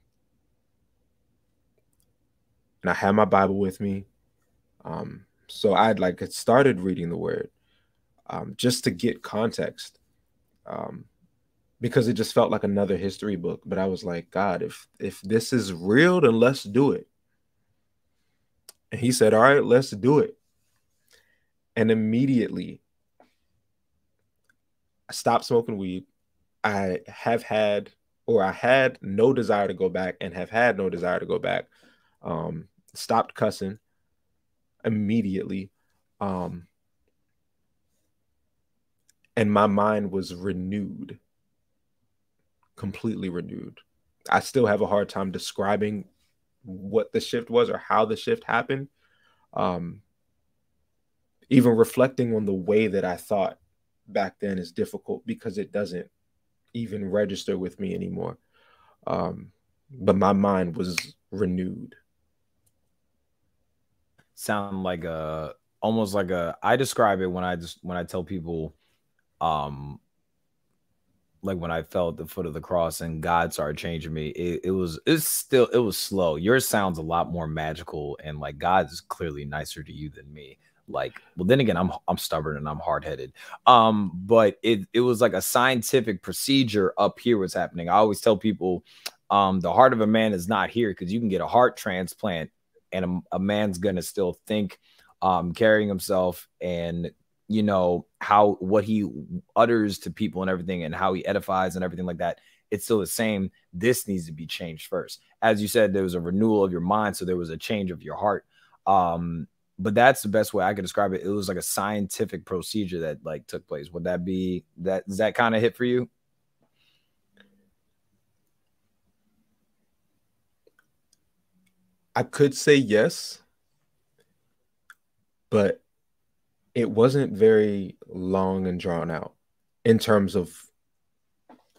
I had my Bible with me. So I'd like started reading the word just to get context, because it just felt like another history book. But I was like, God, if this is real, then let's do it. And he said, all right, let's do it. And immediately I stopped smoking weed. I had no desire to go back, and have had no desire to go back. Stopped cussing immediately. And my mind was renewed, completely renewed. I still have a hard time describing what the shift was or how the shift happened. Even reflecting on the way that I thought back then is difficult, because it doesn't even register with me anymore. But my mind was renewed. Sound like almost like I describe it when I tell people, like when I felt the foot of the cross and God started changing me, it was slow. Yours sounds a lot more magical, and like God is clearly nicer to you than me. Like, well, then again, I'm stubborn and I'm hard-headed. But it was like a scientific procedure up here was happening. I always tell people, the heart of a man is not here, because you can get a heart transplant and a man's gonna still think, carrying himself, and you know what he utters to people and everything, and how he edifies and everything like that. It's still the same. This needs to be changed first. As you said, there was a renewal of your mind, so there was a change of your heart. But that's the best way I could describe it. It was like a scientific procedure that like took place. Would that be that? Does that kind of hit for you? I could say yes, but it wasn't very long and drawn out in terms of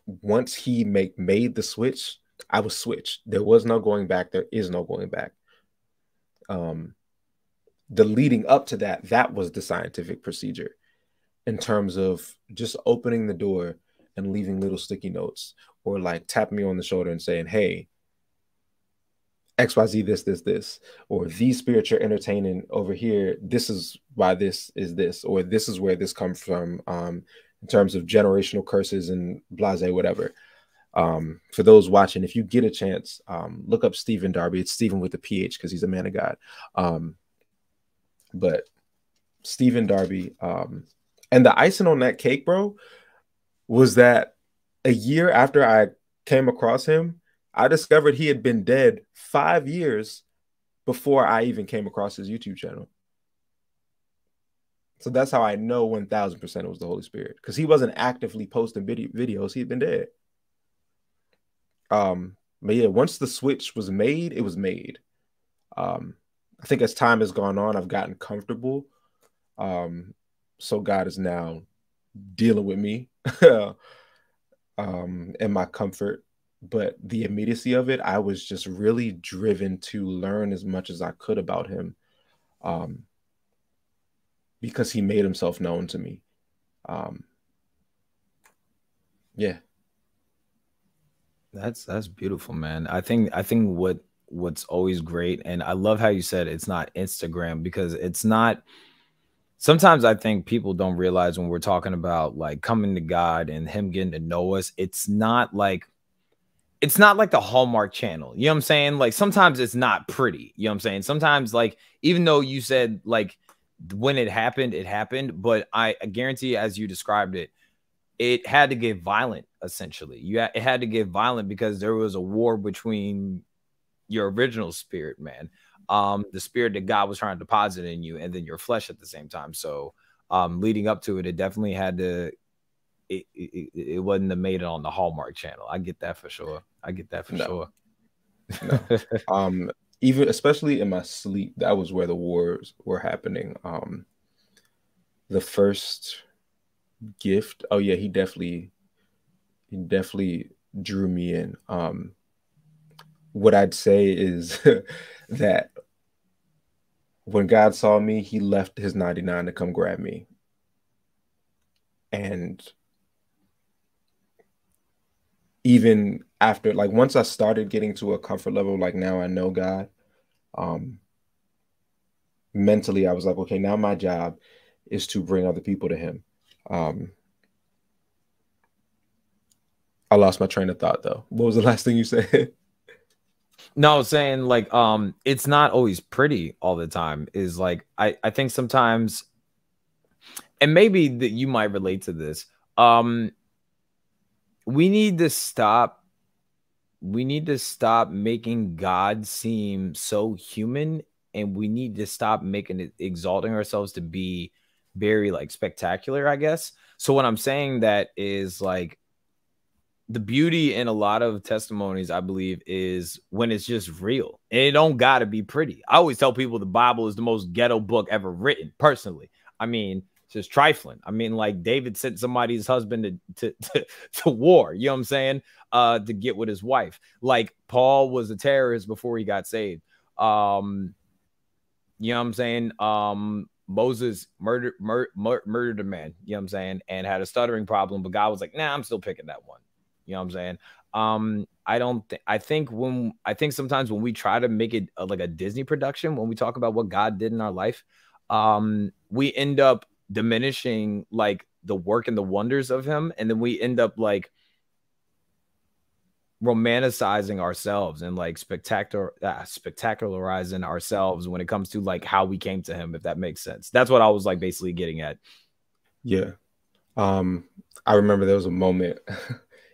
once he made the switch, I was switched. There was no going back. There is no going back. The leading up to that was the scientific procedure in terms of just opening the door and leaving little sticky notes or like tapping me on the shoulder and saying, hey, XYZ, this, or these spirits you're entertaining over here, this is why this is this, or this is where this comes from, in terms of generational curses and blase, whatever. For those watching, if you get a chance, look up Stephen Darby. It's Stephen with a PH because he's a man of God. But Stephen Darby, and the icing on that cake, bro, was that a year after I came across him, I discovered he had been dead 5 years before I even came across his YouTube channel. So that's how I know 1000% it was the Holy Spirit, because he wasn't actively posting videos. He had been dead. But yeah, once the switch was made, it was made. I think as time has gone on, I've gotten comfortable. So God is now dealing with me in my comfort. But the immediacy of it, I was just really driven to learn as much as I could about him, because he made himself known to me. Yeah. That's beautiful, man. I think what's always great, and I love how you said it's not Instagram, because it's not. Sometimes I think people don't realize when we're talking about like coming to God and him getting to know us, it's not like the Hallmark Channel. You know what I'm saying? Like sometimes it's not pretty. You know what I'm saying? Sometimes, like, even though you said like when it happened, but I guarantee, as you described it, it had to get violent, essentially. It had to get violent because there was a war between your original spirit, man. The spirit that God was trying to deposit in you, and then your flesh at the same time. So leading up to it, it definitely had to, it wasn't made it on the Hallmark Channel. I get that for sure. Sure. No. Even especially in my sleep, that was where the wars were happening. The first gift, oh yeah, he definitely drew me in. What I'd say is that when God saw me, he left his 99 to come grab me. And even after, like, once I started getting to a comfort level, like now I know God, mentally I was like, okay, now my job is to bring other people to him. I lost my train of thought though. What was the last thing you said? No, I was saying like it's not always pretty all the time. Is like I think sometimes, and maybe that you might relate to this. We need to stop making God seem so human, and we need to stop making it, exalting ourselves to be very like spectacular, I guess. So what I'm saying that is like the beauty in a lot of testimonies, I believe, is when it's just real. And it don't gotta be pretty. I always tell people the Bible is the most ghetto book ever written, personally. I mean, it's just trifling. I mean, like David sent somebody's husband to war, you know what I'm saying? To get with his wife. Like Paul was a terrorist before he got saved. You know what I'm saying? Moses murdered a man, you know what I'm saying, and had a stuttering problem, but God was like, nah, I'm still picking that one. You know what I'm saying? I think sometimes when we try to make it like a Disney production, when we talk about what God did in our life, we end up diminishing like the work and the wonders of him. And then we end up like romanticizing ourselves and like spectacularizing ourselves when it comes to like how we came to him, if that makes sense. That's what I was like basically getting at. Yeah. I remember there was a moment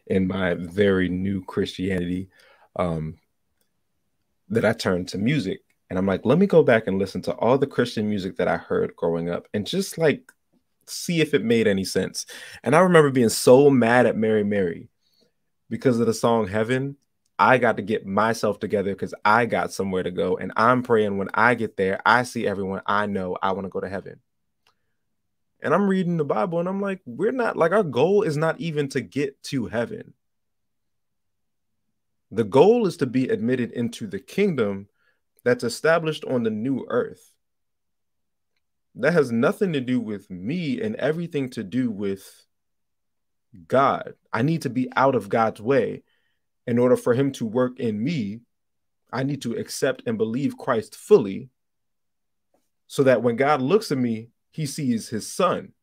in my very new Christianity that I turned to music, and I'm like, let me go back and listen to all the Christian music that I heard growing up and just like see if it made any sense. And I remember being so mad at Mary Mary because of the song Heaven. I got to get myself together because I got somewhere to go, and I'm praying when I get there, I see everyone I know, I want to go to heaven. And I'm reading the Bible and I'm like, we're not, like, our goal is not even to get to heaven. The goal is to be admitted into the kingdom that's established on the new earth. That has nothing to do with me and everything to do with God. I need to be out of God's way in order for him to work in me. I need to accept and believe Christ fully so that when God looks at me, he sees his son.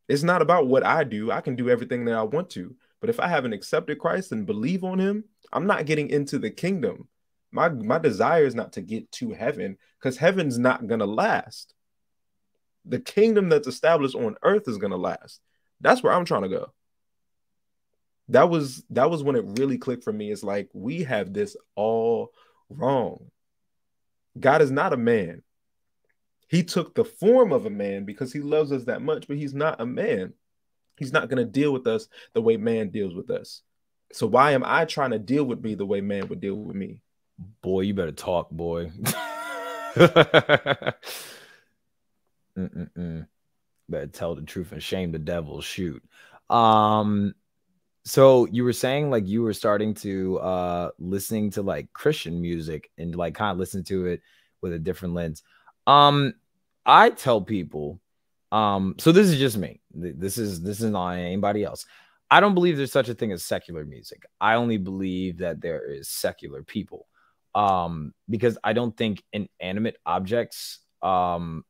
It's not about what I do. I can do everything that I want to. But if I haven't accepted Christ and believe on him, I'm not getting into the kingdom. My desire is not to get to heaven, because heaven's not going to last. The kingdom that's established on earth is going to last. That's where I'm trying to go. That was when it really clicked for me. It's like, we have this all wrong. God is not a man. He took the form of a man because he loves us that much, but he's not a man. He's not going to deal with us the way man deals with us. So why am I trying to deal with me the way man would deal with me? Boy, you better talk, boy. Better tell the truth and shame the devil. Shoot. So you were saying, like, you were starting to listening to like Christian music and like kind of listen to it with a different lens. I tell people, so this is just me. This is not anybody else. I don't believe there's such a thing as secular music. I only believe that there is secular people. Because I don't think inanimate objects can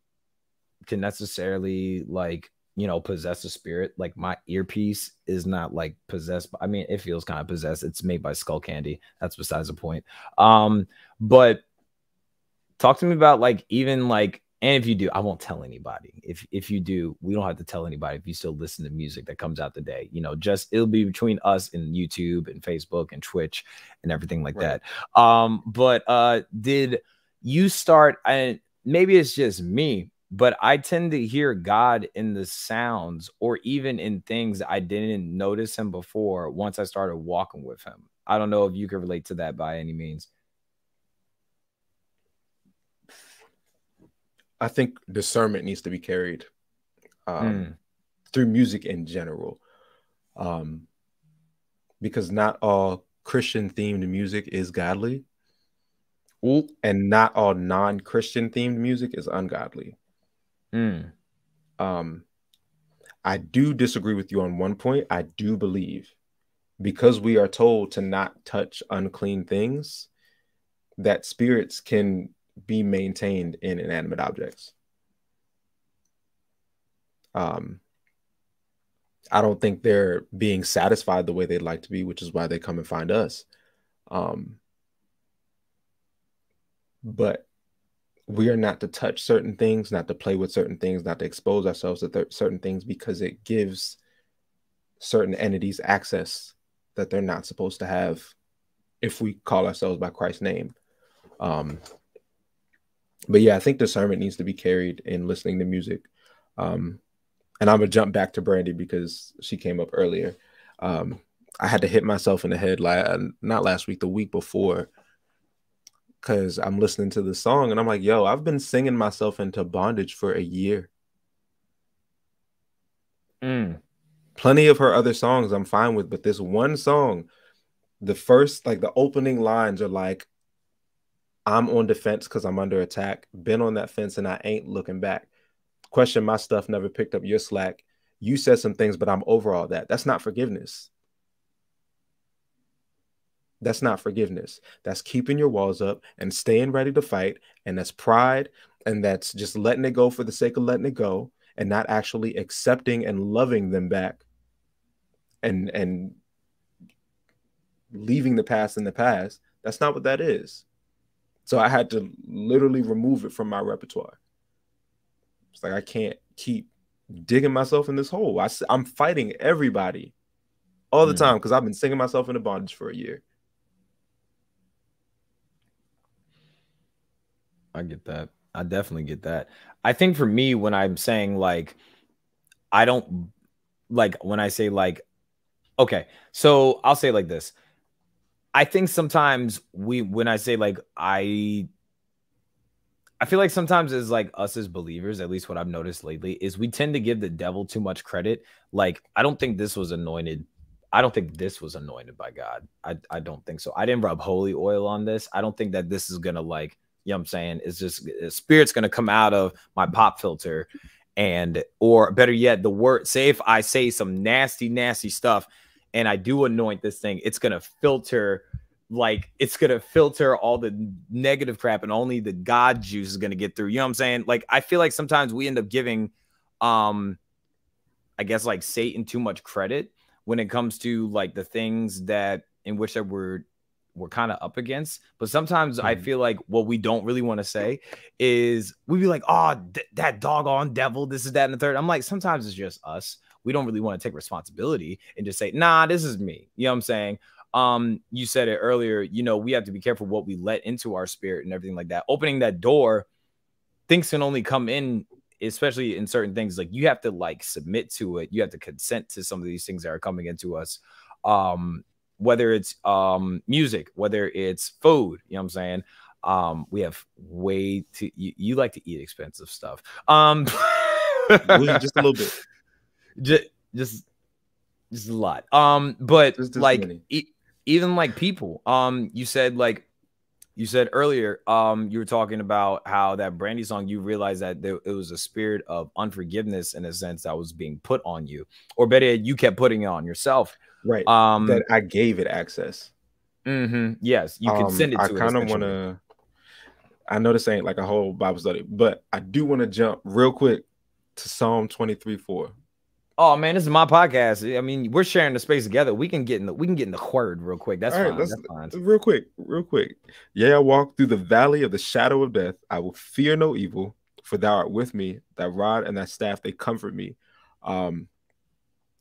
necessarily, like, you know, possess a spirit. Like, my earpiece is not like possessed. I mean, it feels kind of possessed. It's made by skull candy. That's besides the point. But talk to me about, like, even like, and if you do, I won't tell anybody. If you do, we don't have to tell anybody. If you still listen to music that comes out today, you know, just it'll be between us and YouTube and Facebook and Twitch and everything like that. But did you start? And maybe it's just me, but I tend to hear God in the sounds or even in things I didn't notice him before once I started walking with him. I don't know if you can relate to that by any means. I think discernment needs to be carried through music in general, because not all Christian themed music is godly. Ooh. And not all non-Christian themed music is ungodly. I do disagree with you on one point. I do believe, because we are told to not touch unclean things, that spirits can be maintained in inanimate objects. I don't think they're being satisfied the way they'd like to be, which is why they come and find us. But we are not to touch certain things, not to play with certain things, not to expose ourselves to certain things, because it gives certain entities access that they're not supposed to have if we call ourselves by Christ's name. But yeah, I think discernment needs to be carried in listening to music. And I'm going to jump back to Brandy because she came up earlier. I had to hit myself in the head, not last week, the week before, because I'm listening to the song and I'm like, yo, I've been singing myself into bondage for a year. Plenty of her other songs I'm fine with, but this one song, the first, like the opening lines are like, I'm on defense because I'm under attack. Been on that fence and I ain't looking back. Question my stuff, never picked up your slack. You said some things, but I'm over all that. That's not forgiveness. That's not forgiveness. That's keeping your walls up and staying ready to fight. And that's pride. And that's just letting it go for the sake of letting it go and not actually accepting and loving them back and leaving the past in the past. That's not what that is. So I had to literally remove it from my repertoire. It's like, I can't keep digging myself in this hole. I'm fighting everybody all the time because I've been singing myself into bondage for a year. I get that. I definitely get that. I think for me, when I'm saying like, I don't like when I say like, okay, so I'll say it like this. I think sometimes when I say like, I I feel like sometimes as like us as believers, at least what I've noticed lately, is we tend to give the devil too much credit. Like, I don't think this was anointed. I don't think this was anointed by God. I don't think so. I didn't rub holy oil on this. I don't think that this is going to like, you know what I'm saying? It's just spirit's going to come out of my pop filter. And, or better yet, the word, say if I say some nasty, nasty stuff and I do anoint this thing, it's going to filter, like it's going to filter all the negative crap and only the God juice is going to get through. You know what I'm saying? Like, I feel like sometimes we end up giving, I guess like Satan too much credit when it comes to like the things that in which that we're kind of up against. But sometimes I feel like what we don't really want to say is we be like, oh, that doggone devil, this is that and the third. I'm like, sometimes it's just us. We don't really want to take responsibility and just say, nah, this is me. You know what I'm saying? You said it earlier, you know, we have to be careful what we let into our spirit and everything like that. Opening that door, things can only come in, especially in certain things. Like, you have to like submit to it. You have to consent to some of these things that are coming into us. Whether it's music, whether it's food, you know what I'm saying? We have way too, you like to eat expensive stuff. Just a little bit. Just a lot. But just like even like people, you said earlier, you were talking about how that Brandy song, you realized that it was a spirit of unforgiveness in a sense that was being put on you, or better, you kept putting it on yourself. Right. That I gave it access. Yes, you consented to it. I kind of want to, I know this ain't like a whole Bible study, but I do want to jump real quick to Psalm 23:4. Oh man, this is my podcast. I mean, we're sharing the space together. We can get in the word real quick. That's fine. That's fine. Real quick. Yeah, I walk through the valley of the shadow of death. I will fear no evil, for thou art with me. That rod and that staff, they comfort me.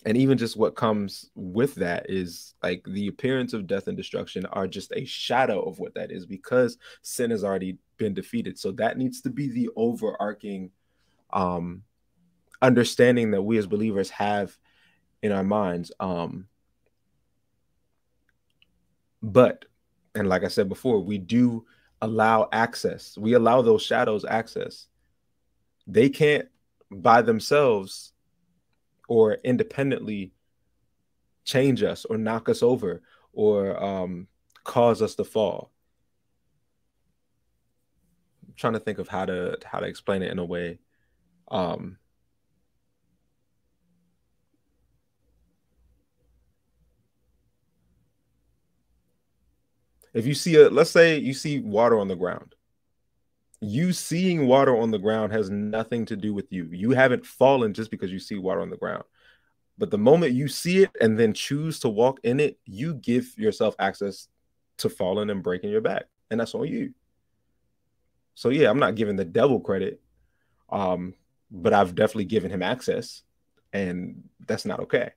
And even just what comes with that is like the appearance of death and destruction are just a shadow of what that is, because sin has already been defeated. So that needs to be the overarching understanding that we as believers have in our minds. But, and like I said before, we do allow access. We allow those shadows access. They can't by themselves or independently change us or knock us over or cause us to fall. I'm trying to think of how to explain it in a way. If you see let's say you see water on the ground. You seeing water on the ground has nothing to do with you. You haven't fallen just because you see water on the ground. But the moment you see it and then choose to walk in it, you give yourself access to falling and breaking your back. And that's on you. So yeah, I'm not giving the devil credit, but I've definitely given him access, and that's not okay.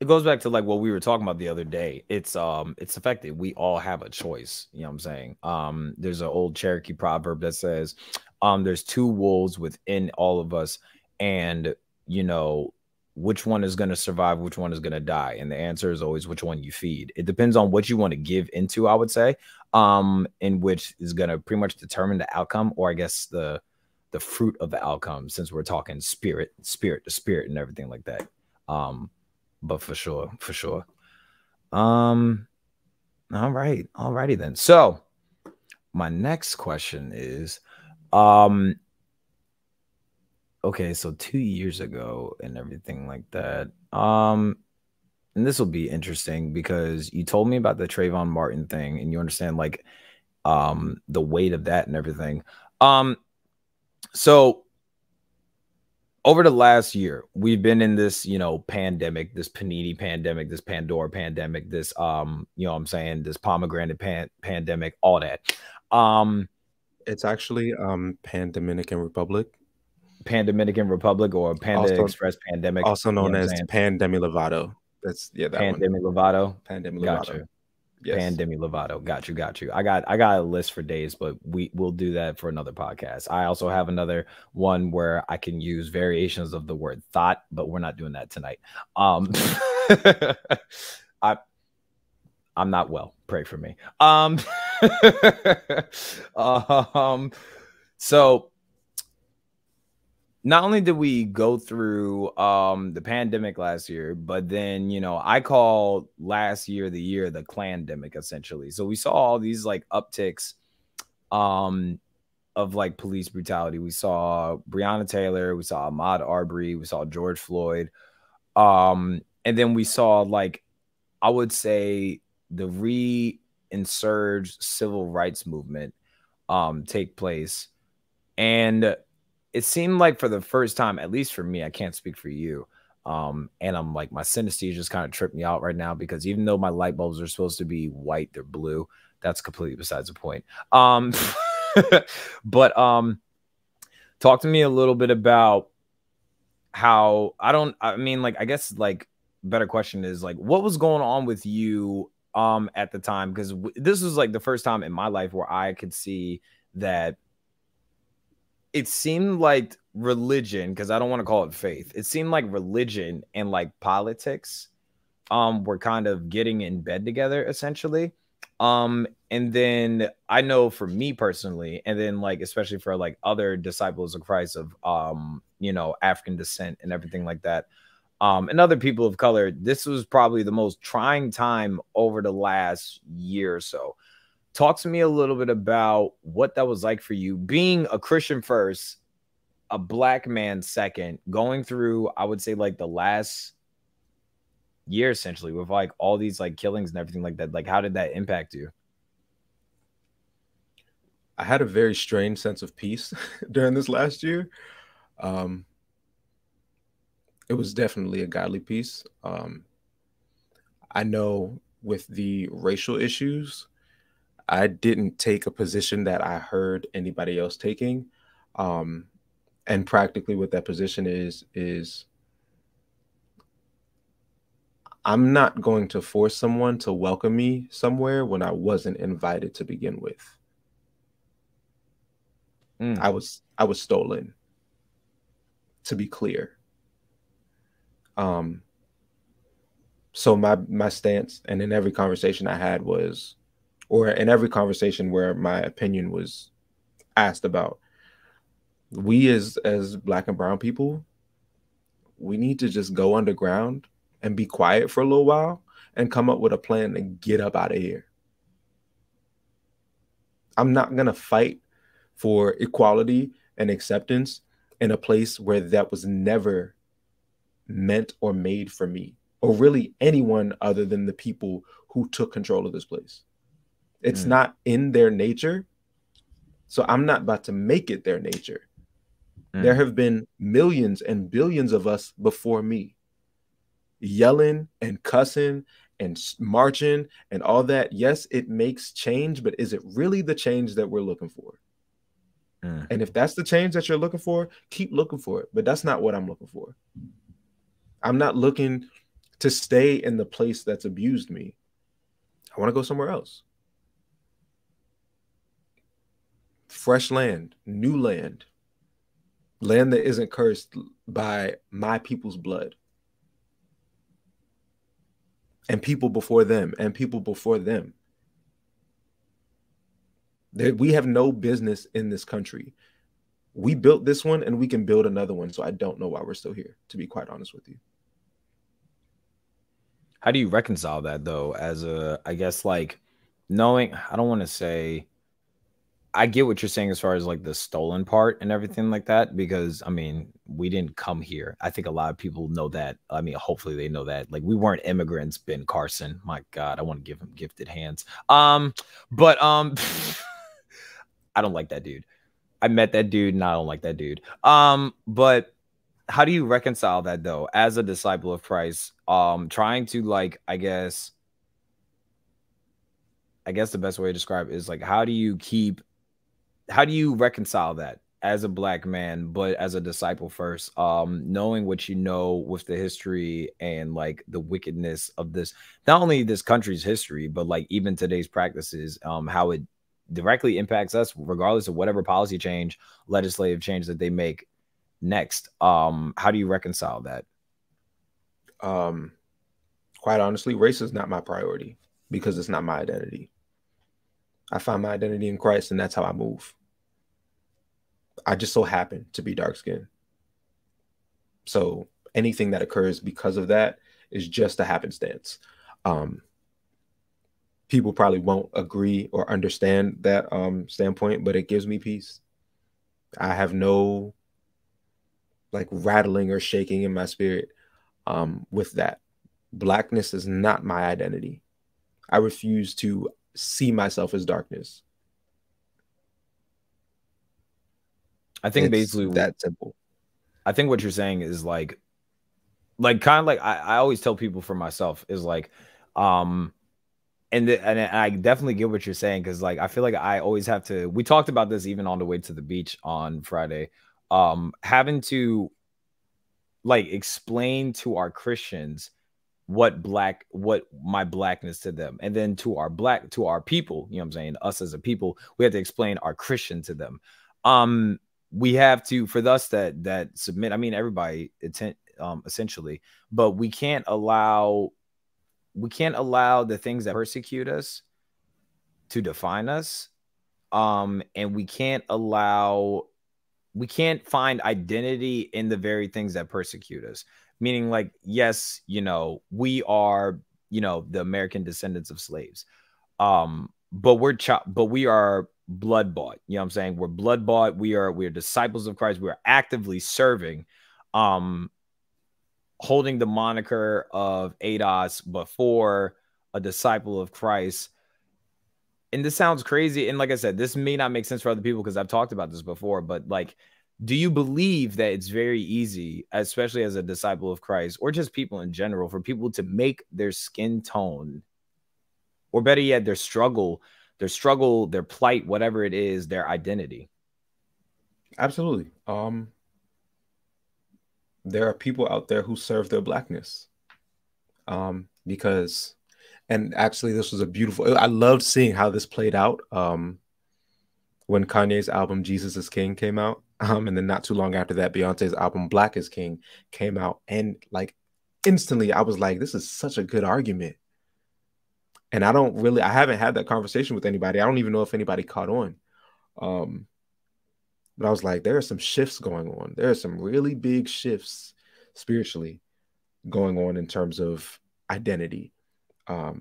It goes back to like what we were talking about the other day. It's the fact that we all have a choice. You know what I'm saying? There's an old Cherokee proverb that says, there's two wolves within all of us, and you know which one is going to survive, which one is going to die. And the answer is always which one you feed. It depends on what you want to give into, I would say, in which is going to pretty much determine the outcome, or I guess the fruit of the outcome, since we're talking spirit to spirit and everything like that. But for sure. Alrighty then. So my next question is, okay, so 2 years ago and everything like that. And this will be interesting because you told me about the Trayvon Martin thing, and you understand like the weight of that and everything. So over the last year, we've been in this, you know, pandemic, this panini pandemic, this Pandora pandemic, this, you know what I'm saying, this pomegranate pandemic, all that. It's actually Pan-Dominican Republic. Pan-Dominican Republic, or Panda Express pandemic. Also known as Pandemi Lovato. That's, yeah, that Pandemi Lovato. Pandemi Lovato. Gotcha. Yes. Pandemi Lovato. Got you. I got a list for days, but we'll do that for another podcast. I also have another one where I can use variations of the word thought, but we're not doing that tonight. I'm not well. Pray for me. So not only did we go through the pandemic last year, but then, you know, I call last year the year the clandemic, essentially. So we saw all these like upticks of like police brutality. We saw Breonna Taylor, we saw Ahmaud Arbery, we saw George Floyd. And then we saw, like, I would say, the re-insurged civil rights movement take place. And it seemed like for the first time, at least for me, I can't speak for you. And I'm like, my synesthesia just kind of tripped me out right now, because even though my light bulbs are supposed to be white, they're blue. That's completely besides the point. But talk to me a little bit about how I mean, like, I guess, like, better question is, like, what was going on with you at the time? Because this was like the first time in my life where I could see that it seemed like religion, because I don't want to call it faith, it seemed like religion and like politics were kind of getting in bed together, essentially. And then I know for me personally, and then like especially for like other disciples of Christ of you know, African descent and everything like that, and other people of color, this was probably the most trying time over the last year or so. Talk to me a little bit about what that was like for you, being a Christian first, a Black man second, going through, I would say, like the last year essentially with like all these like killings and everything like that. Like, how did that impact you? I had a very strange sense of peace during this last year. It was definitely a godly peace. I know with the racial issues, I didn't take a position that I heard anybody else taking. And practically what that position is I'm not going to force someone to welcome me somewhere when I wasn't invited to begin with. I was stolen, to be clear. So my stance, and in every conversation I had was, or in every conversation where my opinion was asked about, we as Black and brown people, we need to just go underground and be quiet for a little while and come up with a plan to get up out of here. I'm not going to fight for equality and acceptance in a place where that was never meant or made for me, or really anyone other than the people who took control of this place. It's not in their nature. So I'm not about to make it their nature. There have been millions and billions of us before me, yelling and cussing and marching and all that. Yes, it makes change, but is it really the change that we're looking for? And if that's the change that you're looking for, keep looking for it. But that's not what I'm looking for. I'm not looking to stay in the place that's abused me. I want to go somewhere else. Fresh land, new land, land that isn't cursed by my people's blood. And people before them, and people before them. We have no business in this country. We built this one and we can build another one. So I don't know why we're still here, to be quite honest with you. How do you reconcile that though? As a, I guess, like, knowing, I don't want to say, I get what you're saying as far as like the stolen part and everything like that, because I mean, we didn't come here. I think a lot of people know that. I mean, hopefully they know that. Like, we weren't immigrants, Ben Carson. My God, I want to give him gifted hands. But I don't like that dude. I met that dude and I don't like that dude. But how do you reconcile that though, as a disciple of Christ, trying to, like, I guess the best way to describe it is like, how do you reconcile that as a Black man, but as a disciple first, knowing what you know with the history and like the wickedness of this, not only this country's history, but like even today's practices, how it directly impacts us, regardless of whatever policy change, legislative change that they make next. How do you reconcile that? Quite honestly, race is not my priority because it's not my identity. I find my identity in Christ, and that's how I move. I just so happen to be dark skinned. So anything that occurs because of that is just a happenstance. People probably won't agree or understand that standpoint, but it gives me peace. I have no like rattling or shaking in my spirit with that. Blackness is not my identity. I refuse to see myself as darkness. I think It's basically that simple. I think what you're saying is like kind of like I always tell people for myself is like, and I definitely get what you're saying, because like I feel like I always have to. We talked about this even on the way to the beach on Friday, having to like explain to our Christians what my blackness to them, and then to our people, you know what I'm saying, us as a people, we have to explain our Christian to them. We have to, for us that submit, I mean everybody essentially, but we can't allow the things that persecute us to define us, and we can't find identity in the very things that persecute us. Meaning, like, yes, we are, the American descendants of slaves. But we are blood bought. You know what I'm saying? We're blood bought. We're disciples of Christ. We're actively serving, holding the moniker of ADOS before a disciple of Christ. And this sounds crazy. And like I said, this may not make sense for other people because I've talked about this before, but like, do you believe that it's very easy, especially as a disciple of Christ or just people in general, for people to make their skin tone, or better yet, their struggle, their plight, whatever it is, their identity? Absolutely. There are people out there who serve their blackness. Because, and actually this was I loved seeing how this played out when Kanye's album Jesus is King came out. And then not too long after that, Beyonce's album Black is King came out. And like instantly I was like, this is such a good argument. And I haven't had that conversation with anybody. I don't even know if anybody caught on. But I was like, there are some shifts going on. There are some really big shifts spiritually going on in terms of identity. But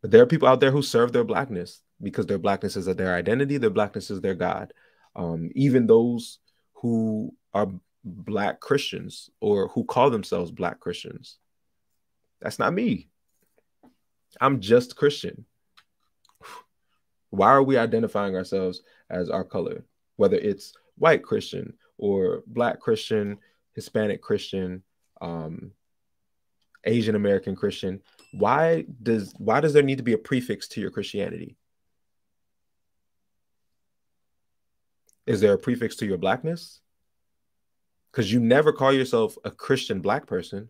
there are people out there who serve their blackness because their blackness is their identity. Their blackness is their God. Even those who are Black Christians or who call themselves Black Christians. That's not me. I'm just Christian. Why are we identifying ourselves as our color? Whether it's white Christian or Black Christian, Hispanic Christian, Asian American Christian. Why does there need to be a prefix to your Christianity? Is there a prefix to your blackness? Because you never call yourself a Christian Black person.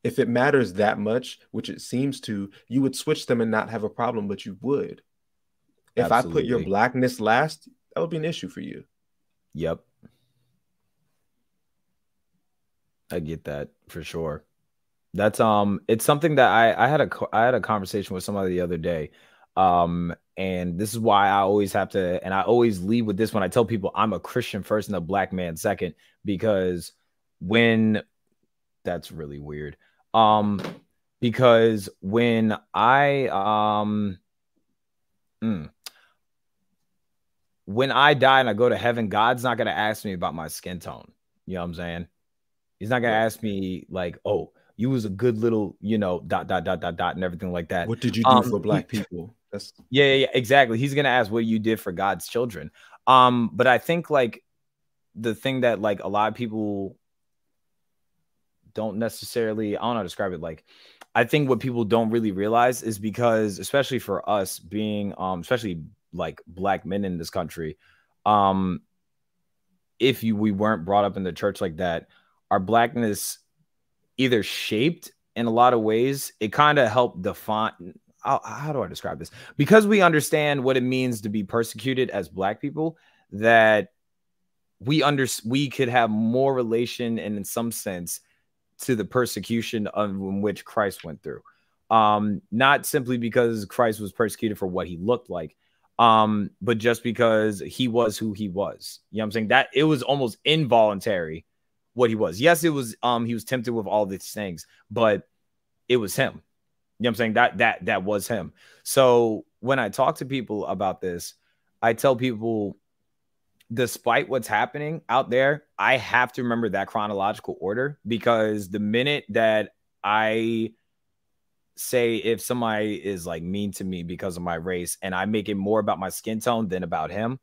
If it matters that much, which it seems to, you would switch them and not have a problem, but you would. If Absolutely. I put your blackness last, that would be an issue for you. Yep. I get that for sure. That's it's something that I had a conversation with somebody the other day. And this is why I always have to, and I always lead with this when I tell people I'm a Christian first and a Black man second, because that's really weird. Because when when I die and I go to heaven, God's not going to ask me about my skin tone. You know what I'm saying? He's not going to ask me like, oh, you was a good little, dot, and everything like that. What did you do for Black people? Yeah, exactly. He's going to ask what you did for God's children. But I think like the thing that like a lot of people don't necessarily, I don't know how to describe it. Like, I think what people don't really realize is because, especially for us being, especially like Black men in this country, if we weren't brought up in the church like that, our blackness either shaped in a lot of ways. It kind of helped define, how do I describe this? Because we understand what it means to be persecuted as Black people, that we could have more relation and in some sense to the persecution in which Christ went through. Not simply because Christ was persecuted for what he looked like, but just because he was who he was. You know what I'm saying? That it was almost involuntary what he was. Yes, it was he was tempted with all these things, but it was him. You know what I'm saying? That was him. So when I talk to people about this, I tell people, despite what's happening out there, I have to remember that chronological order, because the minute that I say if somebody is like mean to me because of my race and I make it more about my skin tone than about him,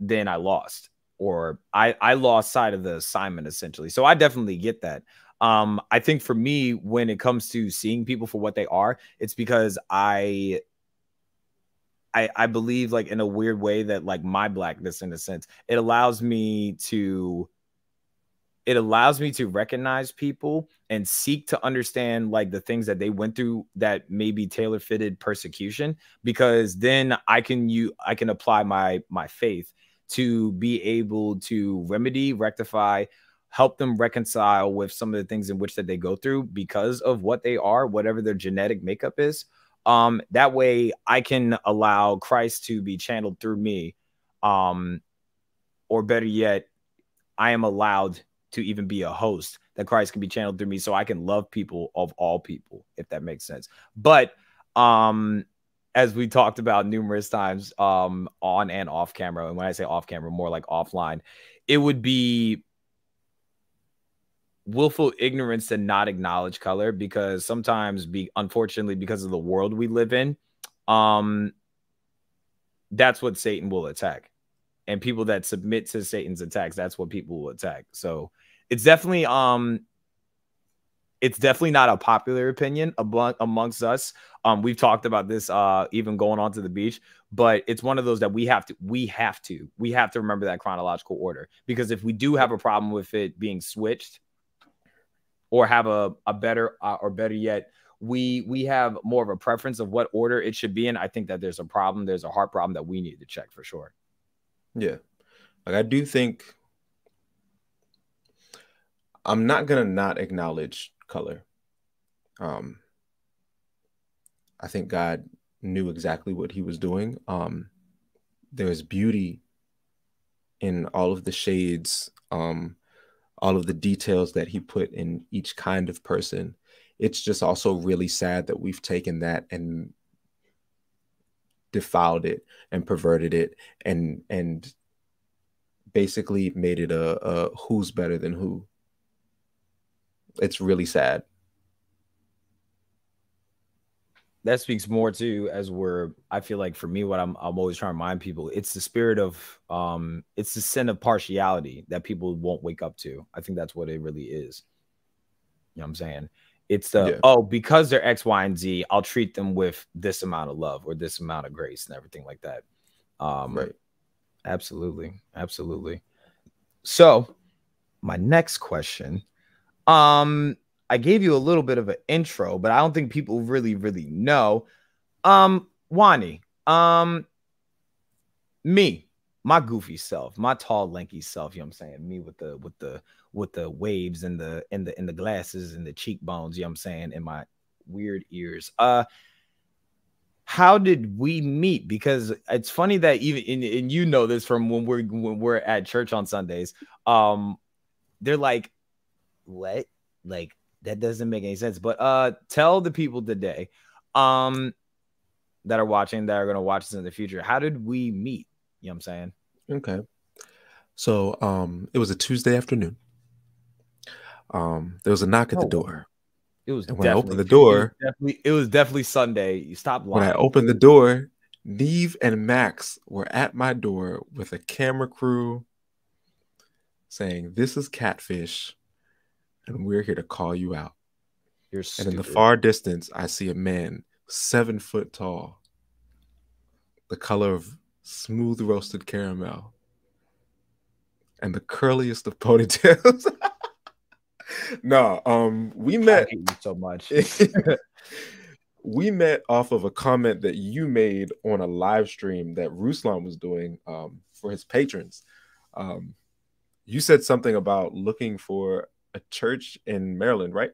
then I lost, or I lost sight of the assignment, essentially. So I definitely get that. I think for me, when it comes to seeing people for what they are, it's because I believe, like, in a weird way, that like my blackness, in a sense, it allows me to recognize people and seek to understand like the things that they went through that may be tailor-fitted persecution, because then I can apply my faith to be able to remedy, rectify, help them reconcile with some of the things in which that they go through because of what they are, whatever their genetic makeup is. That way I can allow Christ to be channeled through me. Or better yet, I am allowed to even be a host that Christ can be channeled through me, so I can love people of all people, if that makes sense. But as we talked about numerous times, on and off camera, and when I say off camera, more like offline, it would be willful ignorance to not acknowledge color, because sometimes, unfortunately, because of the world we live in, that's what Satan will attack. And people that submit to Satan's attacks, that's what people will attack. So it's definitely not a popular opinion amongst us. We've talked about this even going on to the beach, but it's one of those that we have to remember that chronological order, because if we do have a problem with it being switched, or have a better or better yet, we have more of a preference of what order it should be in, I think that there's a problem. There's a heart problem that we need to check for sure. Yeah. Like, I do think I'm not going to not acknowledge color. I think God knew exactly what he was doing. There's beauty in all of the shades, all of the details that he put in each kind of person. It's just also really sad that we've taken that and defiled it and perverted it and basically made it a who's better than who. It's really sad. That speaks more to, I feel like for me, what I'm always trying to remind people, it's the spirit of it's the sin of partiality that people won't wake up to. I think that's what it really is. You know what I'm saying? It's because they're X, Y, and Z, I'll treat them with this amount of love or this amount of grace and everything like that. Right. Absolutely. So my next question, I gave you a little bit of an intro, but I don't think people really know. Wani, me, my goofy self, my tall, lanky self, you know what I'm saying? Me with the waves and the glasses and the cheekbones, you know what I'm saying, and my weird ears. How did we meet? Because it's funny that even and you know this from when we're at church on Sundays. They're like, what? Like, that doesn't make any sense. But tell the people today that are watching, that are going to watch this in the future, how did we meet? You know what I'm saying? Okay. So it was a Tuesday afternoon. There was a knock at the door. It was, and when I opened the door, it was definitely Sunday. You stop lying. When I opened the door, Neve and Max were at my door with a camera crew saying, "This is Catfish, and we're here to call you out." You're stupid. And in the far distance, I see a man 7 foot tall, the color of smooth roasted caramel, and the curliest of ponytails. No, we met. I hate you so much. We met off of a comment that you made on a live stream that Ruslan was doing for his patrons. You said something about looking for a church in Maryland, right?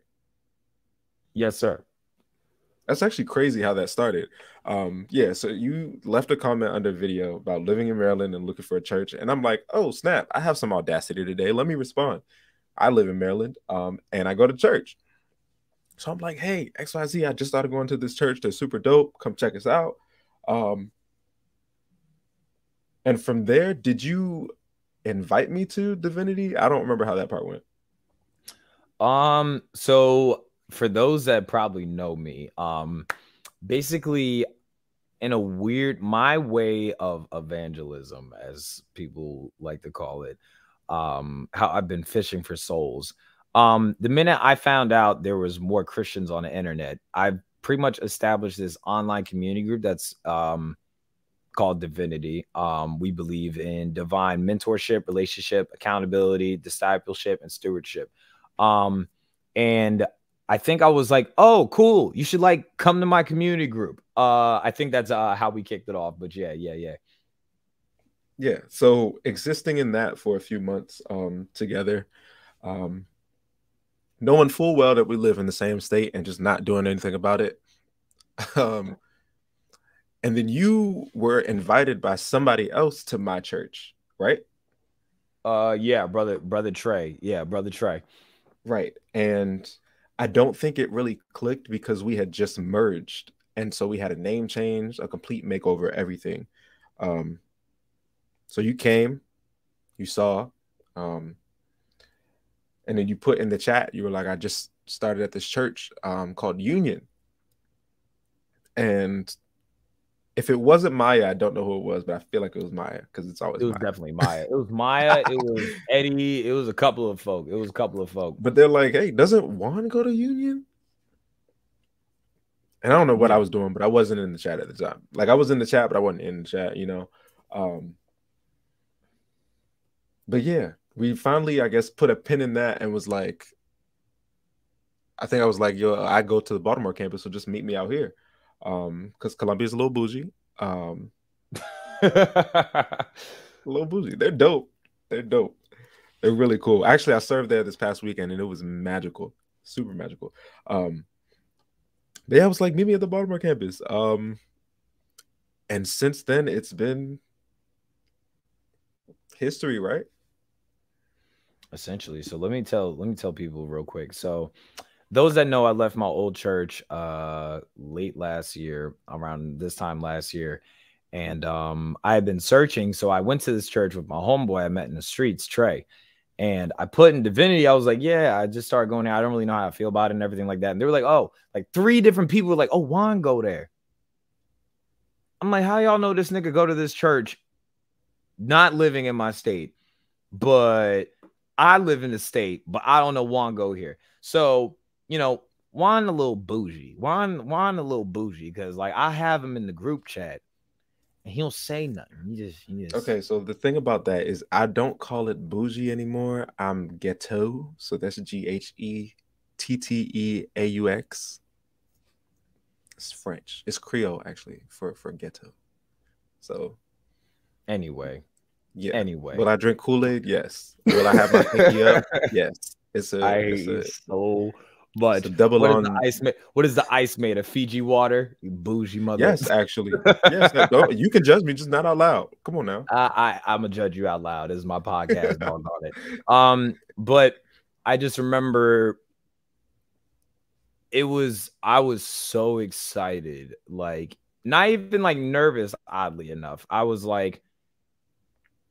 Yes, sir. That's actually crazy how that started. Yeah, so you left a comment under a video about living in Maryland and looking for a church. And I'm like, oh, snap, I have some audacity today. Let me respond. I live in Maryland, and I go to church. So I'm like, hey, XYZ, I just started going to this church. They're super dope. Come check us out. And from there, did you invite me to Divinity? I don't remember how that part went. So for those that probably know me, basically in a weird, my way of evangelism, as people like to call it, how I've been fishing for souls. The minute I found out there was more Christians on the internet, I've pretty much established this online community group that's called Divinity. We believe in divine mentorship, relationship, accountability, discipleship, and stewardship. And I think I was like, oh, cool, you should like come to my community group. I think that's how we kicked it off. But yeah. So existing in that for a few months together, knowing full well that we live in the same state and just not doing anything about it. And then you were invited by somebody else to my church, right? Yeah, brother Trey. Yeah, brother Trey. Right. And I don't think it really clicked because we had just merged. And so we had a name change, a complete makeover, everything. So you came, you saw, and then you put in the chat, you were like, I just started at this church called Union. And if it wasn't Maya, I don't know who it was, but I feel like it was Maya because it's always It was Maya. definitely Maya. It was Maya. It was Eddie. It was a couple of folk. But they're like, hey, doesn't Juan go to Union? And I don't know what I was doing, but I wasn't in the chat at the time. Like I was in the chat, but I wasn't in the chat, you know? But yeah, we finally, I guess, put a pin in that and was like, I think I was like, yo, I go to the Baltimore campus, so just meet me out here. Because Columbia's a little bougie. A little bougie. They're dope. They're dope. They're really cool. Actually, I served there this past weekend and it was magical. Super magical. But yeah, I was like, meet me at the Baltimore campus. And since then it's been history, right? Essentially. So let me tell people real quick. So those that know, I left my old church late last year, around this time last year. And I had been searching. So I went to this church with my homeboy I met in the streets, Trey. And I put in Divinity. I was like, yeah, I just started going there. I don't really know how I feel about it and everything like that. And they were like, oh, like 3 different people were like, oh, Juan go there. I'm like, how y'all know this nigga go to this church not living in my state, but I live in the state, but I don't know Juan go here. So, you know, Juan a little bougie. Juan a little bougie because like I have him in the group chat and he don't say nothing. He just Okay, so the thing about that is I don't call it bougie anymore. I'm ghetto. So that's GHETTEAUX. It's French. It's Creole actually for ghetto. So anyway. Yeah. Anyway. Will I drink Kool-Aid? Yes. Will I have my pinky up? Yes. It's so much. It's a double what on. Is the ice what is the ice made of? Fiji water? You bougie mother. Yes, actually. Yes. You can judge me, just not out loud. Come on now. I'm gonna judge you out loud. This is my podcast. Don't on it. But I just remember I was so excited, like not even like nervous, oddly enough. I was like,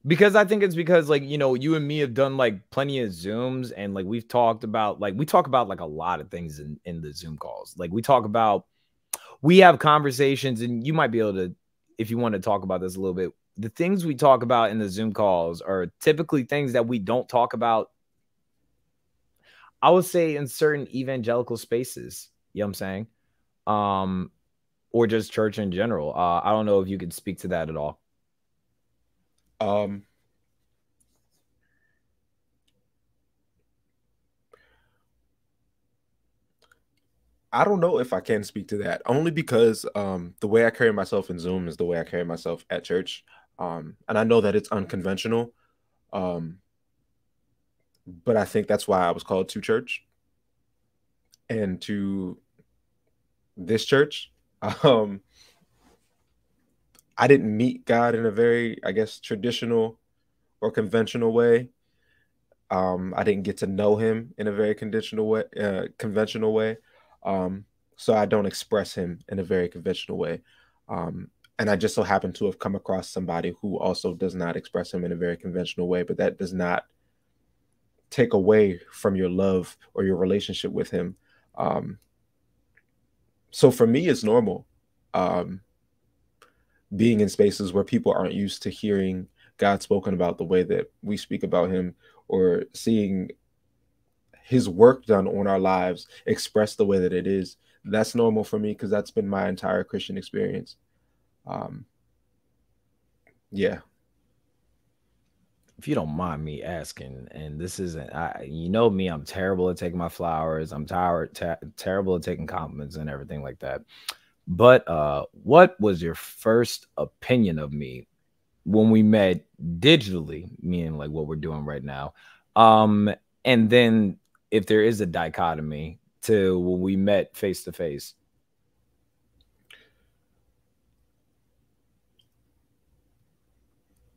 because I think it's because like, you know, you and me have done like plenty of Zooms and like we've talked about like we talk about like a lot of things in the Zoom calls. Like we have conversations, and you might be able to, if you want to talk about this a little bit, the things we talk about in the Zoom calls are typically things that we don't talk about, I would say, in certain evangelical spaces. You know what I'm saying? Or just church in general. I don't know if you could speak to that at all. I don't know if I can speak to that, only because the way I carry myself in Zoom is the way I carry myself at church. And I know that it's unconventional. But I think that's why I was called to church and to this church. I didn't meet God in a very, I guess, traditional or conventional way. I didn't get to know him in a very conventional way. So I don't express him in a very conventional way. And I just so happen to have come across somebody who also does not express him in a very conventional way, but that does not take away from your love or your relationship with him. So for me, it's normal being in spaces where people aren't used to hearing God spoken about the way that we speak about him, or seeing his work done on our lives expressed the way that it is. That's normal for me because that's been my entire Christian experience. Yeah. If you don't mind me asking, and this isn't, you know me, I'm terrible at taking my flowers. I'm terrible at taking compliments and everything like that. But what was your first opinion of me when we met digitally, meaning like what we're doing right now? And then if there is a dichotomy to when we met face to face.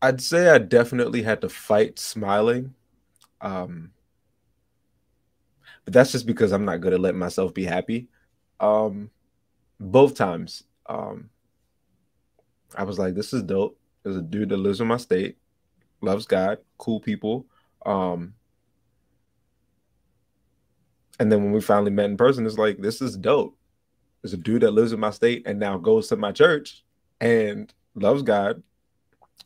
I'd say I definitely had to fight smiling. But that's just because I'm not good at letting myself be happy. Both times, I was like, this is dope. There's a dude that lives in my state, loves God, cool people. And then when we finally met in person, it's like, this is dope. There's a dude that lives in my state and now goes to my church and loves God,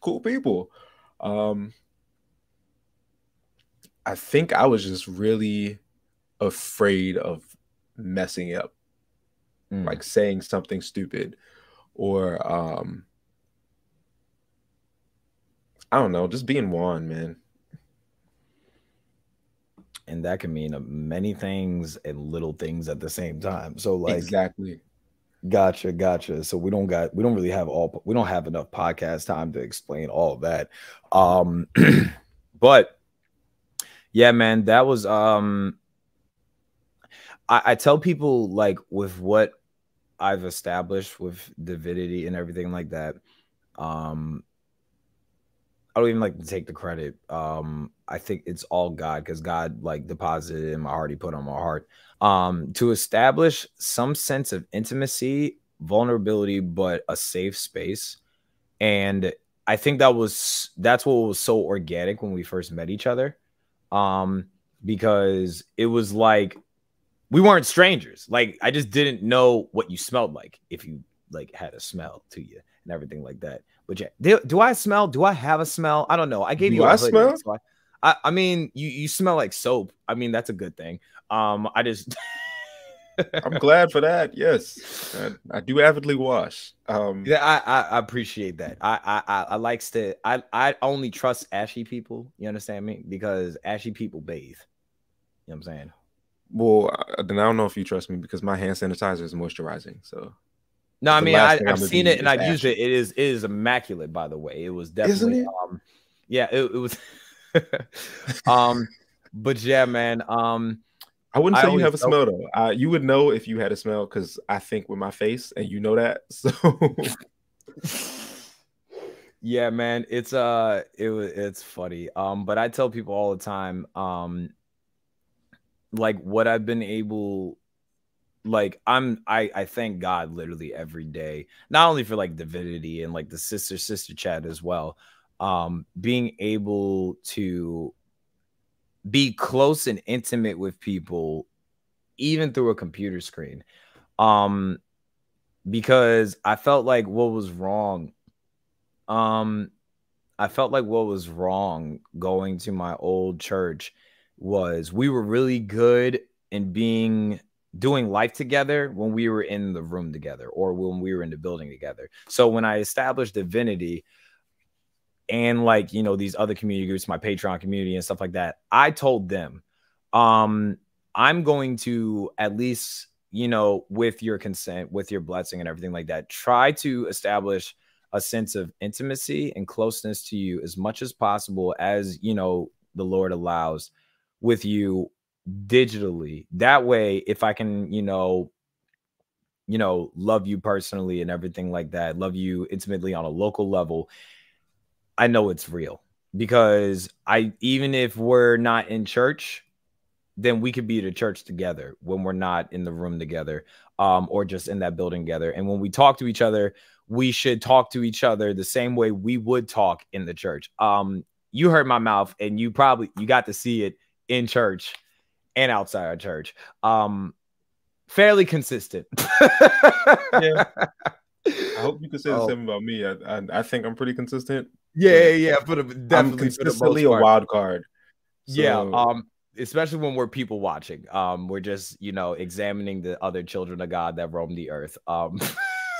cool people. I think I was just really afraid of messing up, like saying something stupid, or I don't know, just being Juan, man. And that can mean many things and little things at the same time. So like, exactly. Gotcha. So we don't have enough podcast time to explain all of that. But yeah, man, that was, I tell people, like, with what I've established with divinity and everything like that, I don't even like to take the credit. I think it's all God, because God like deposited it in my heart. He put on my heart to establish some sense of intimacy, vulnerability, but a safe space. And I think that's what was so organic when we first met each other, because it was like we weren't strangers. Like, I just didn't know what you smelled like, if you like had a smell to you and everything like that. But yeah, do I smell? Do I have a smell? I don't know. I gave you a hoodie. Smell? So I mean, you smell like soap. I mean, that's a good thing. I just I'm glad for that. Yes, I do avidly wash. Yeah, I appreciate that. I like to. I only trust ashy people. You understand me? Because ashy people bathe. You know what I'm saying? Well, then I don't know if you trust me, because my hand sanitizer is moisturizing. So no, I mean, I've seen it and I've used it. It is immaculate, by the way. It was definitely, isn't it? Yeah, it was. But yeah, man. I wouldn't say you have a smell though. You would know if you had a smell, because I think with my face, and you know that. So yeah, man, it's funny. But I tell people all the time, like what I've been able, like I thank God literally every day, not only for like divinity and like the sister chat as well, being able to be close and intimate with people even through a computer screen, because I felt like what was wrong going to my old church was we were really good in doing life together when we were in the room together, or when we were in the building together. So when I established divinity and like, you know, these other community groups, my Patreon community and stuff like that, I told them, I'm going to, at least, you know, with your consent, with your blessing and everything like that, try to establish a sense of intimacy and closeness to you as much as possible, as, you know, the Lord allows, with you digitally. That way, if I can, you know, you know, love you personally and everything like that, love you intimately on a local level, I know it's real. Because even if we're not in church, then we could be at a church together when we're not in the room together, or just in that building together. And when we talk to each other, we should talk to each other the same way we would talk in the church. You heard my mouth, and you got to see it in church and outside of church. Fairly consistent. Yeah. I hope you can say the same about me. I think I'm pretty consistent. Yeah. But definitely I'm consistently a wild card. So. Yeah. Especially when we're people watching. We're just, you know, examining the other children of God that roam the earth.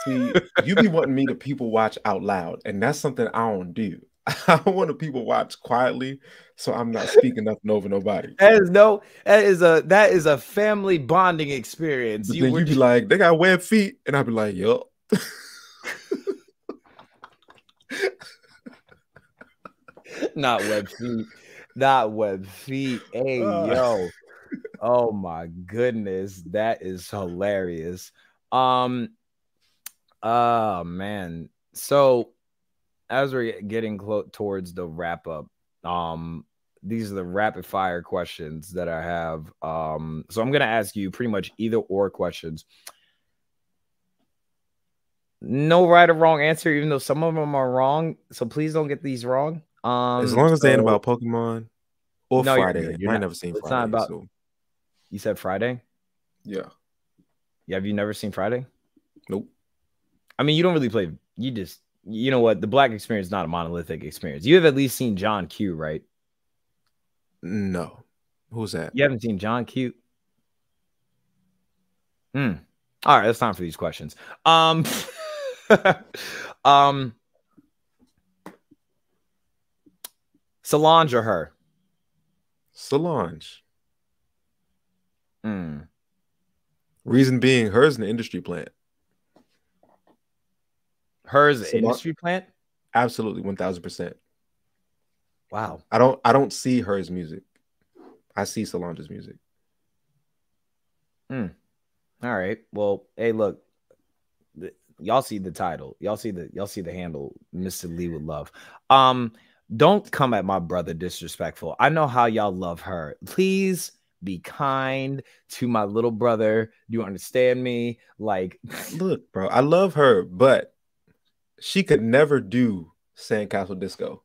See, you be wanting me to people watch out loud, and that's something I don't do. I want to people watch quietly, so I'm not speaking nothing over nobody. That is a family bonding experience. But then you be like, they got web feet, and I'd be like, yup. Not web feet. Hey, yo. Oh my goodness. That is hilarious. Oh man. So as we're getting towards the wrap up, these are the rapid fire questions that I have. So I'm gonna ask you pretty much either or questions. No right or wrong answer, even though some of them are wrong. So please don't get these wrong. As long as they ain't about Pokemon or Friday. You might never seen Friday. Not about, so. You said Friday? Yeah. Have you never seen Friday? Nope. I mean, you don't really play. You know what? The Black experience is not a monolithic experience. You have at least seen John Q, right? No. Who's that? You haven't seen John Q? All right, it's time for these questions. Solange or her? Solange. Reason being, hers an industry plant. Hers an industry plant? Absolutely, 1000%. Wow. I don't see hers music. I see Solange's music. All right. Well, hey, look. Y'all see the title. Y'all see the handle. Mr. Lee with love. Don't come at my brother disrespectful. I know how y'all love her. Please be kind to my little brother. Do you understand me? Like, look, bro, I love her, but she could never do Sandcastle Disco.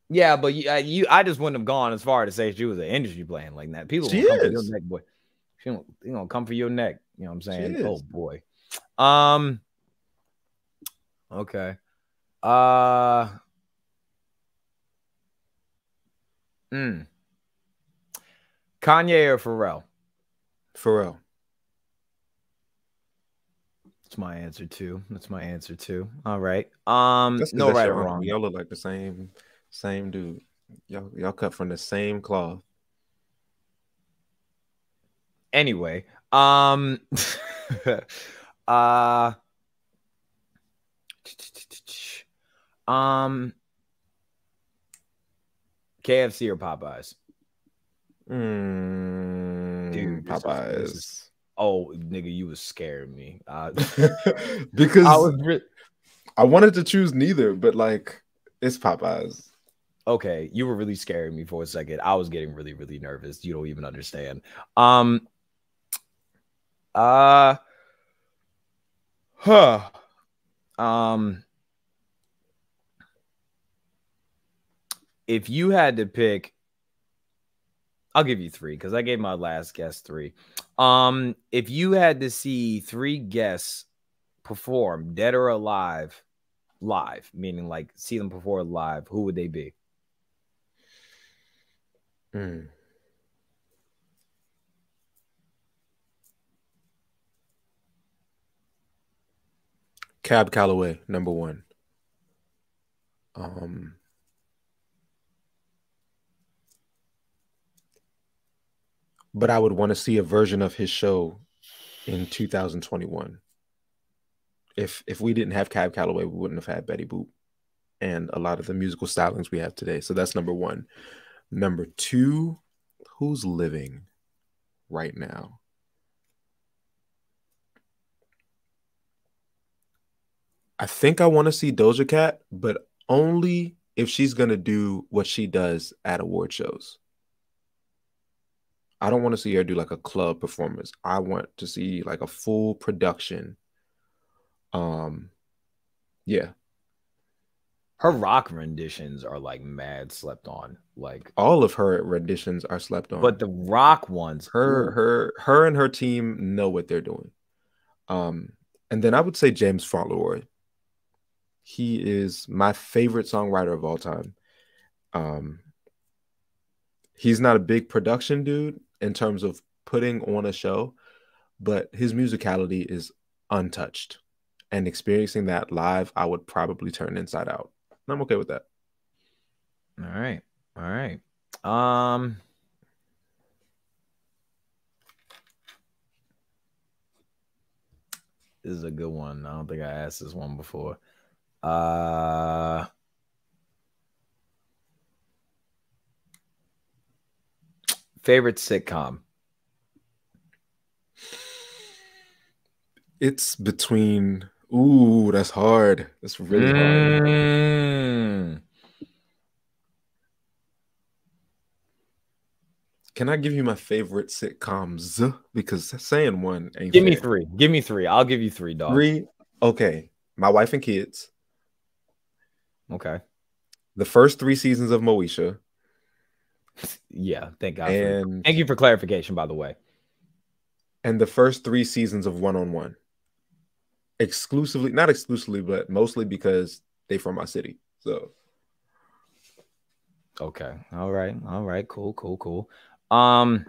Yeah, but I just wouldn't have gone as far to say she was an industry playing like that. People she come for is. your neck, boy. She don't come for your neck. You know what I'm saying? Oh boy. Okay. Kanye or Pharrell? Pharrell. That's my answer too. All right. No right or wrong. Y'all look like the same dude. Y'all cut from the same cloth. Anyway, KFC or Popeyes? Dude, Popeyes. Oh, nigga, you was scaring me. Because I wanted to choose neither, but like it's Popeyes. Okay, you were really scaring me for a second. I was getting really, really nervous. You don't even understand. If you had to pick, I'll give you 3 because I gave my last guest 3. If you had to see 3 guests perform, dead or alive, live, meaning like see them perform live, who would they be? Cab Calloway, number 1. But I would want to see a version of his show in 2021. If we didn't have Cab Calloway, we wouldn't have had Betty Boop and a lot of the musical stylings we have today. So that's number 1. Number 2, who's living right now? I think I want to see Doja Cat, but only if she's going to do what she does at award shows. I don't want to see her do like a club performance. I want to see like a full production. Yeah. Her rock renditions are like mad slept on. Like all of her renditions are slept on. But the rock ones, her and her team know what they're doing. And then I would say James Fauntleroy. He is my favorite songwriter of all time. He's not a big production dude in terms of putting on a show, but his musicality is untouched. And experiencing that live, I would probably turn inside out. And I'm okay with that. All right. All right. This is a good one. I don't think I asked this one before. Favorite sitcom? It's between. Ooh, that's hard. That's really hard. Can I give you my favorite sitcoms? Because saying one ain't Give fair. me three. Give me three. I'll give you three, dog. Three? Okay. My Wife and Kids. Okay. The first 3 seasons of Moesha. Yeah, thank God. Thank you for clarification, by the way. And the first 3 seasons of One on One. Exclusively, not exclusively, but mostly because they from my city. So. Okay. All right. Cool. I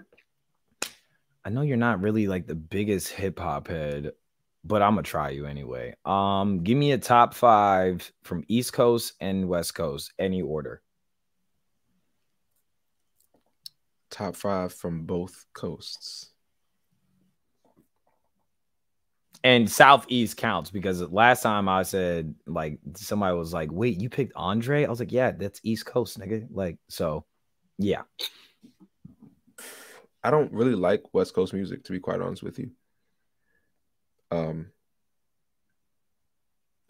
know you're not really like the biggest hip hop head, but I'm gonna try you anyway. Give me a top 5 from East Coast and West Coast, any order. Top 5 from both coasts. And Southeast counts because last time I said, like, somebody was like, wait, you picked Andre? I was like, yeah, that's East Coast, nigga. Like, so yeah. I don't really like West Coast music, to be quite honest with you.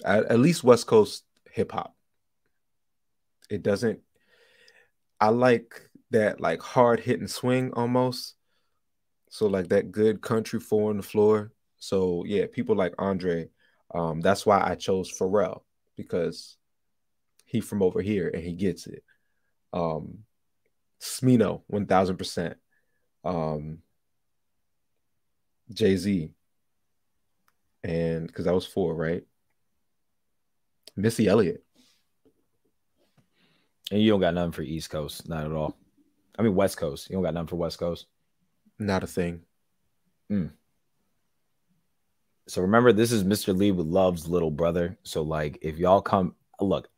At least West Coast hip hop. It doesn't. I like that like hard hitting swing almost. So like that good country 4 on the floor. So yeah, people like Andre. That's why I chose Pharrell, because he from over here and he gets it. Smino 1000%. Jay-Z. And because that was 4, right? Missy Elliott. And you don't got nothing for East Coast, not at all. I mean, West Coast. You don't got nothing for West Coast? Not a thing. So remember, this is Mr. Lee with Love's little brother. So like, if y'all come, look,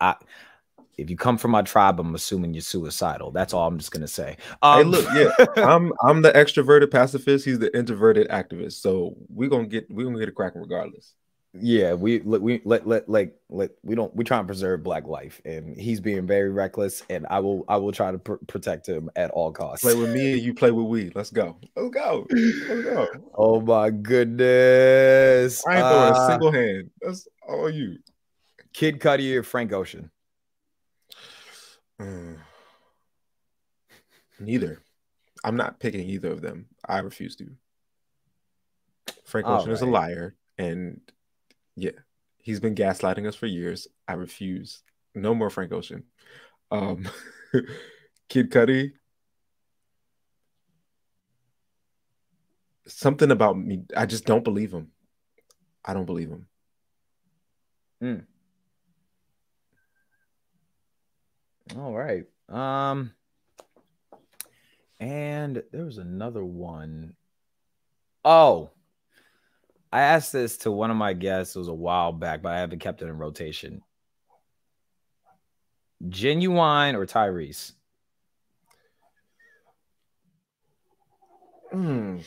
if you come from my tribe, I'm assuming you're suicidal. That's all I'm just gonna say. Hey, look, yeah, I'm the extroverted pacifist. He's the introverted activist. So we're gonna get a cracking regardless. Yeah, we try and preserve Black life, and he's being very reckless, and I will try to protect him at all costs. Play with me and you play with we. Let's go. Let's go. Let's go. Oh my goodness! I ain't throwing a single hand. That's all you. Kid Cudi or Frank Ocean? Neither. I'm not picking either of them. I refuse to. Frank Ocean is a liar, and yeah, he's been gaslighting us for years. I refuse. No more Frank Ocean. Kid Cudi. Something about me. I just don't believe him. I don't believe him. All right. And there was another one. Oh, I asked this to one of my guests. It was a while back, but I haven't kept it in rotation. Genuine or Tyrese? I'm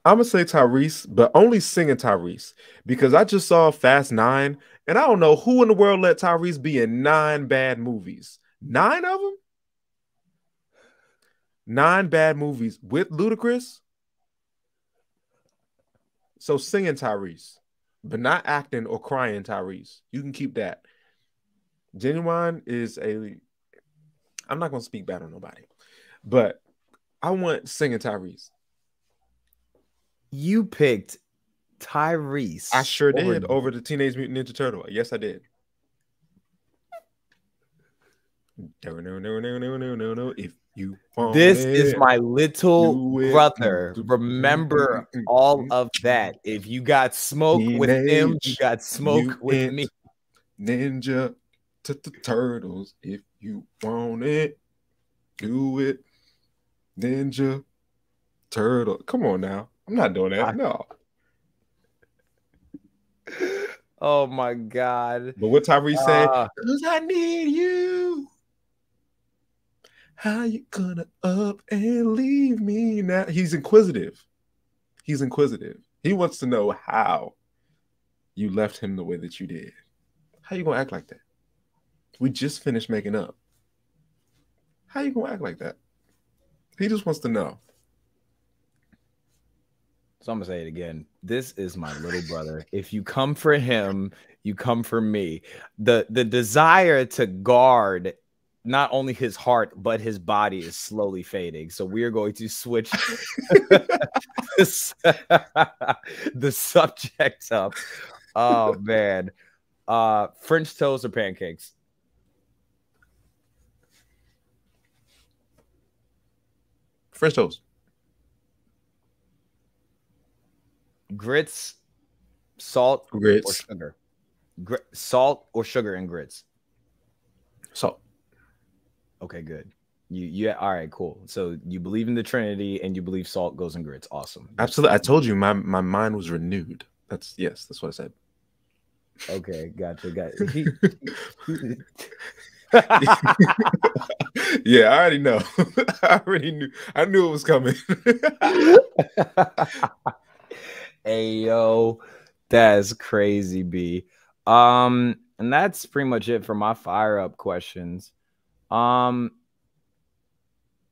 gonna say Tyrese, but only singing Tyrese, because I just saw Fast 9, and I don't know who in the world let Tyrese be in 9 bad movies. 9 of them? 9 bad movies with Ludacris. So singing Tyrese. but not acting or crying, Tyrese. You can keep that. Genuine is a. I'm not gonna speak bad on nobody, but I want singing Tyrese. You picked Tyrese. I sure did over the Teenage Mutant Ninja Turtle. Yes, I did. No. If you want this it, is my little brother. Remember all of that. If you got smoke with him, you got smoke with me. Ninja Turtles. If you want it, do it. Ninja Turtle. Come on now. I'm not doing that. No. Oh my God. But what Tyrese say? Because I need you. How you gonna up and leave me now? He's inquisitive. He's inquisitive. He wants to know how you left him the way that you did. How you gonna act like that? We just finished making up. How you gonna act like that? He just wants to know. So I'm gonna say it again. This is my little brother. If you come for him, you come for me. The desire to guard not only his heart but his body is slowly fading. So we are going to switch the subject up. Oh man. French toast or pancakes? French toast. Grits, salt, grits, or sugar? Salt or sugar and grits? Salt. Okay, good. You all right, cool. So you believe in the Trinity and you believe salt goes in grits. Awesome. Absolutely. I told you my mind was renewed. That's what I said. Okay, gotcha. Yeah, I already know. I already knew. I knew it was coming. Hey yo, that's crazy, B. And that's pretty much it for my fire up questions.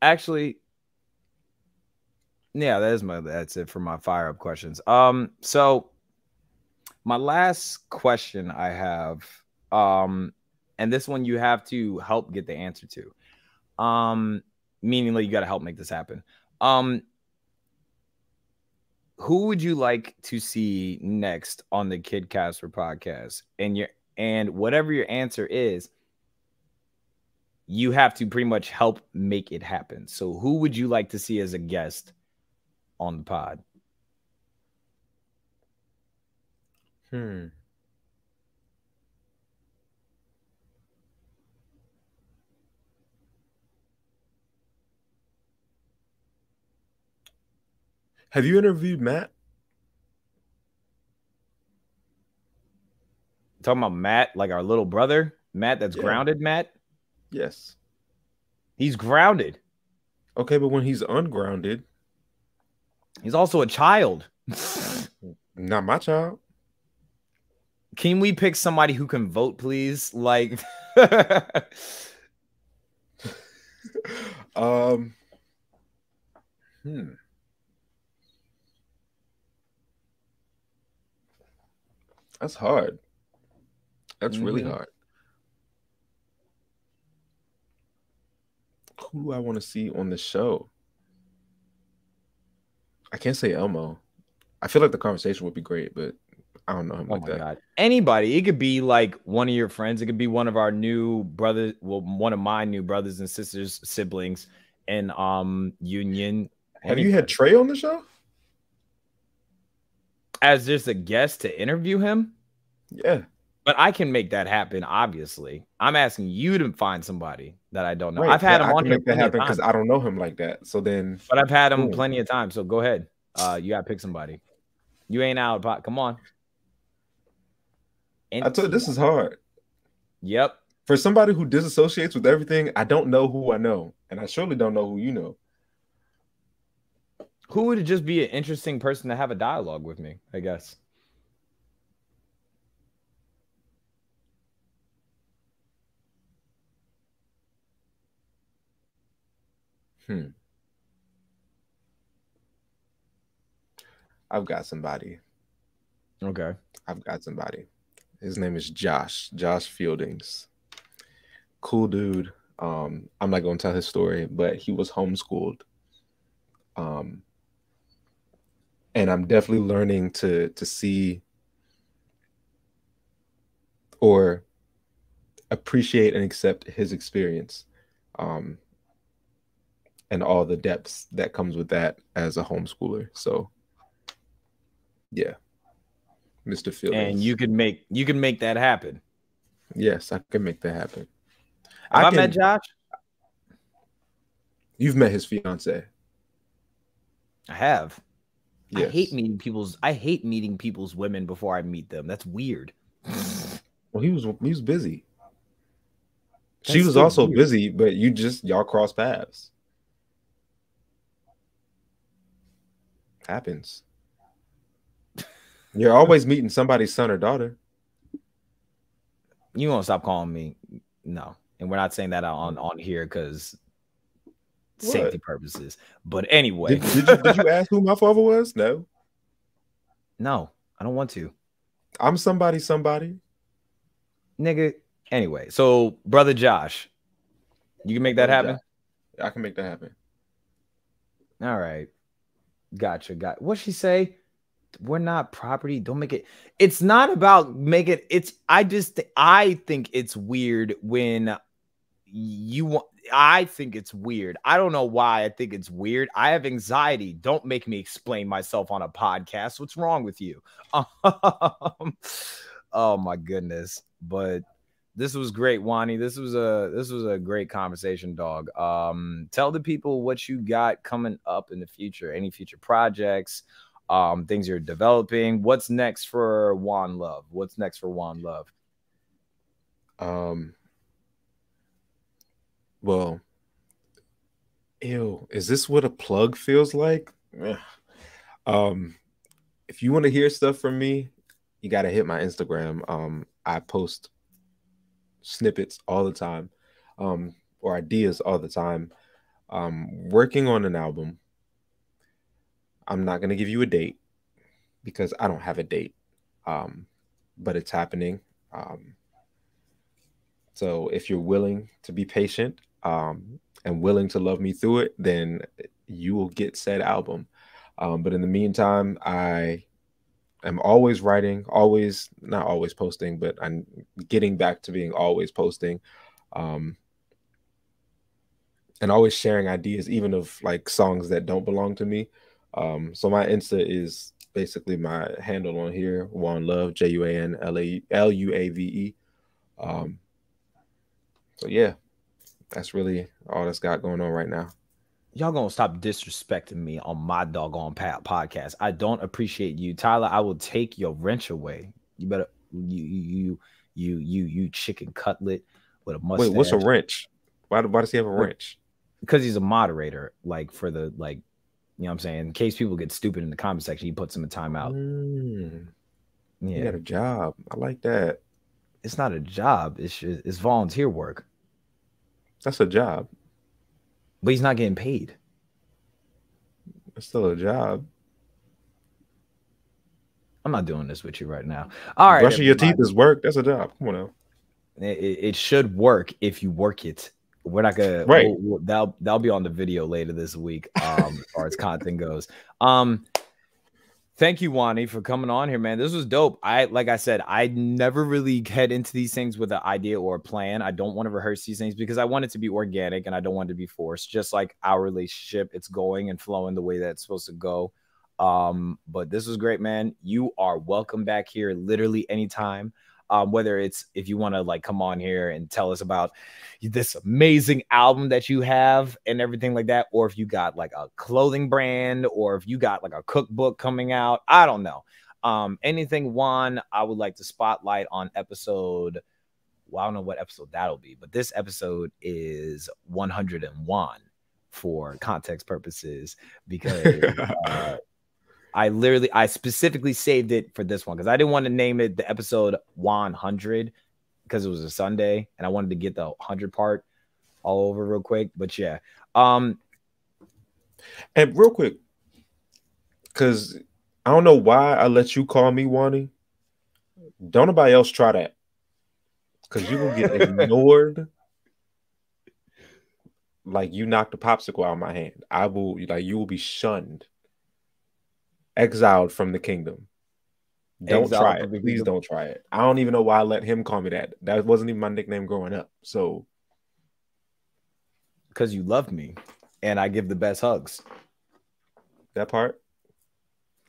Actually, yeah, that's it for my fire up questions. So my last question I have, and this one you have to help get the answer to. Meaning like you got to help make this happen. Who would you like to see next on the Kid Casper podcast? And whatever your answer is, you have to pretty much help make it happen. So who would you like to see as a guest on the pod? Have you interviewed Matt? Talking about Matt, like our little brother? Matt that's grounded, Matt? Yes. He's grounded. Okay, but when he's ungrounded, he's also a child. Not my child. Can we pick somebody who can vote, please? Like That's hard. That's really hard. Who do I want to see on the show? I can't say Elmo. I feel like the conversation would be great, but I don't know him like that. God. Anybody. It could be like one of your friends. It could be one of our new brothers. Well, one of my new brothers and sisters, siblings in Union. Have you had Trey on the show? As just a guest to interview him? Yeah. But I can make that happen, obviously. I'm asking you to find somebody that I don't know. Right, I've had him on here. Make that happen because I don't know him like that. So then, but I've had him plenty of times. So go ahead. You gotta pick somebody. You ain't out, pot. Come on. I told you this is hard. Yep. For somebody who disassociates with everything, I don't know who I know, and I surely don't know who you know. Who would just be an interesting person to have a dialogue with me, I guess. I've got somebody. Okay. I've got somebody. His name is Josh Fieldings. Cool dude. I'm not going to tell his story, but he was homeschooled. And I'm definitely learning to see or appreciate and accept his experience, and all the depths that comes with that as a homeschooler. So yeah, Mr. Fieldings. And you can make that happen. Yes, I can make that happen. Have I met Josh? You've met his fiance. I have. Yes. I hate meeting people's women before I meet them. That's weird. Well, he was busy. She was also busy, but y'all cross paths. Happens. You're always meeting somebody's son or daughter. You won't stop calling me. No. And we're not saying that on here because safety purposes. But anyway. Did you ask who my father was? No. No, I don't want to. I'm somebody. Nigga. Anyway, so brother Josh, you can make that happen? I can make that happen. All right. Gotcha. What'd she say? We're not property. Don't make it. It's not about make it. I think it's weird when I think it's weird. I don't know why I think it's weird. I have anxiety. Don't make me explain myself on a podcast. What's wrong with you? Oh my goodness. But this was great, Wani. This was a great conversation, dog. Tell the people what you got coming up in the future, any future projects, things you're developing. What's next for Juan Love? Well, ew, is this what a plug feels like? If you want to hear stuff from me, you got to hit my Instagram. I post snippets all the time, or ideas all the time. Working on an album. I'm not going to give you a date because I don't have a date, but it's happening. So if you're willing to be patient, and willing to love me through it, then you will get said album. But in the meantime, I am always writing, not always posting, but I'm getting back to being always posting, and always sharing ideas, even of like songs that don't belong to me. So my Insta is basically my handle on here, Juan Love, JUANLUAVE. So yeah, that's really all that's got going on right now. Y'all gonna stop disrespecting me on my doggone podcast. I don't appreciate you, Tyler. I will take your wrench away. You better you chicken cutlet with a mustache. Wait, what's a wrench? Why does he have a wrench? Because he's a moderator, like for the you know what I'm saying? In case people get stupid in the comment section, he puts them in timeout. Yeah, you got a job. I like that. It's not a job. It's volunteer work. That's a job. But he's not getting paid. It's still a job. I'm not doing this with you right now. All right. Brushing your teeth is work. That's a job. Come on now. It should work if you work it. We're not gonna. Right. That'll be on the video later this week. As far as content goes. Thank you, Wani, for coming on here, man. This was dope. Like I said, I never really head into these things with an idea or a plan. I don't want to rehearse these things because I want it to be organic and I don't want it to be forced. Just like our relationship, it's going and flowing the way that it's supposed to go. But this was great, man. You are welcome back here literally anytime. Whether it's if you want to like come on here and tell us about this amazing album that you have and everything like that, or if you got like a clothing brand, or if you got like a cookbook coming out, I don't know. Anything, Juan, I would like to spotlight on episode. Well, I don't know what episode that'll be, but this episode is 101 for context purposes because I specifically saved it for this one because I didn't want to name it the episode 100 because it was a Sunday and I wanted to get the 100 part all over real quick. But yeah. And real quick, because I don't know why I let you call me Wani. Don't nobody else try that. Because you will get ignored like you knocked a popsicle out of my hand. You will be shunned, exiled from the kingdom. Don't try it. Please don't try it. I don't even know why I let him call me that. That wasn't even my nickname growing up. So, because you love me and I give the best hugs. That part.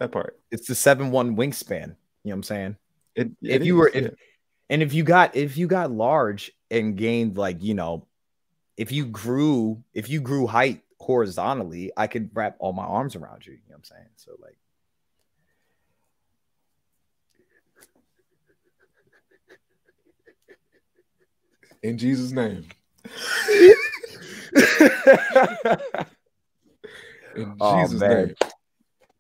It's the 7'1" wingspan. You know what I'm saying? If you got large and gained, like, you know, if you grew height horizontally, I could wrap all my arms around you. You know what I'm saying? So, like, in Jesus' name. In Jesus' name.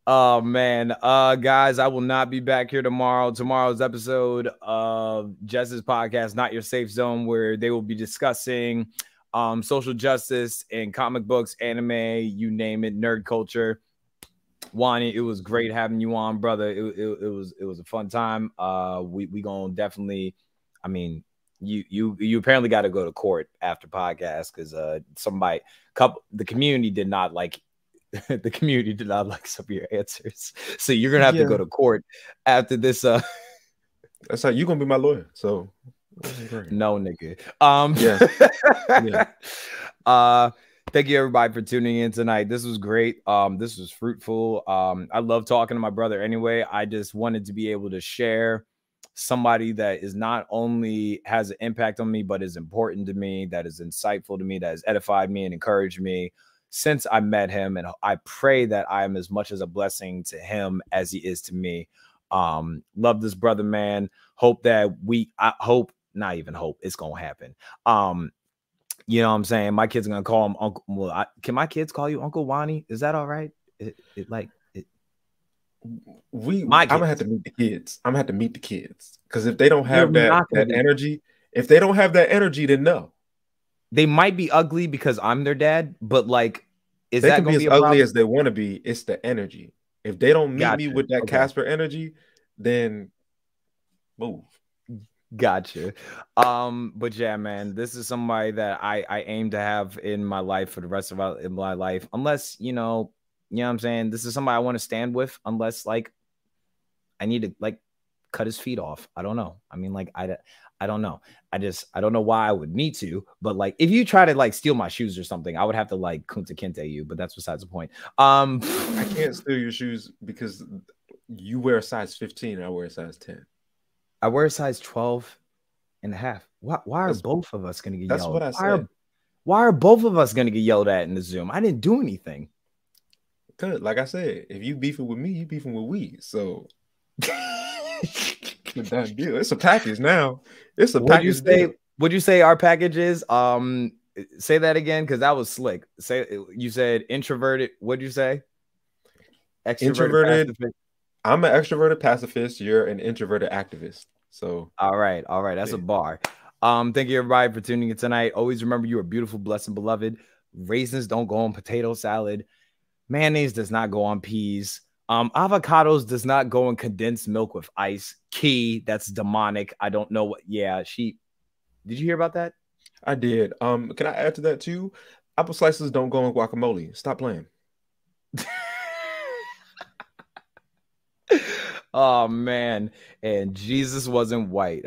Oh man, guys, I will not be back here tomorrow. Tomorrow's episode of Jess's podcast, Not Your Safe Zone, where they will be discussing social justice and comic books, anime, you name it, nerd culture. Wani, it was great having you on, brother. It was a fun time. We gonna definitely, I mean, you apparently got to go to court after podcast because the community did not like. The community did not like some of your answers, so you're gonna have to go to court after this. That's how you're gonna be my lawyer. So no, nigga. Yeah. Thank you everybody for tuning in tonight. This was great. This was fruitful. I love talking to my brother anyway. I just wanted to be able to share somebody that is not only has an impact on me, but is important to me, that is insightful to me, that has edified me and encouraged me since I met him. And I pray that I am as much as a blessing to him as he is to me. Love this brother, man. Not even hope, it's gonna happen. You know what I'm saying? My kids are gonna call him Uncle. Well, can my kids call you Uncle Wani? Is that all right? I'm gonna have to meet the kids. I'm gonna have to meet the kids because if they don't have that energy, then no. They might be ugly because I'm their dad, but like, they can be as ugly as they want to be. It's the energy. If they don't meet me with that Casper energy, then move. Gotcha. But yeah, man, this is somebody that I aim to have in my life for the rest of my life. Unless, you know what I'm saying? This is somebody I want to stand with, unless like I need to like cut his feet off. I don't know. I mean, like, I don't know. I don't know why I would need to, but like, if you try to like steal my shoes or something, I would have to like Kunta Kinte you, but that's besides the point. I can't steal your shoes because you wear a size 15 and I wear a size 10. I wear a size 12 and a half. Why are both of us going to get yelled? That's what I said. Why are both of us going to get yelled at in the Zoom? I didn't do anything. Good. Like I said, if you beefing with me, you beefing with we. So done deal. It's a package now. It's a package deal. What'd you say our package is? Say that again, because that was slick. You said introverted. What'd you say? Extroverted. I'm an extroverted pacifist. You're an introverted activist. So all right. That's a bar. Thank you everybody for tuning in tonight. Always remember you are beautiful, blessed, and beloved. Raisins don't go on potato salad. Mayonnaise does not go on peas. Avocados does not go in condensed milk with ice. That's demonic. I don't know what. Yeah, did you hear about that? I did. Can I add to that too? Apple slices don't go in guacamole. Stop playing. Oh man, and Jesus wasn't white.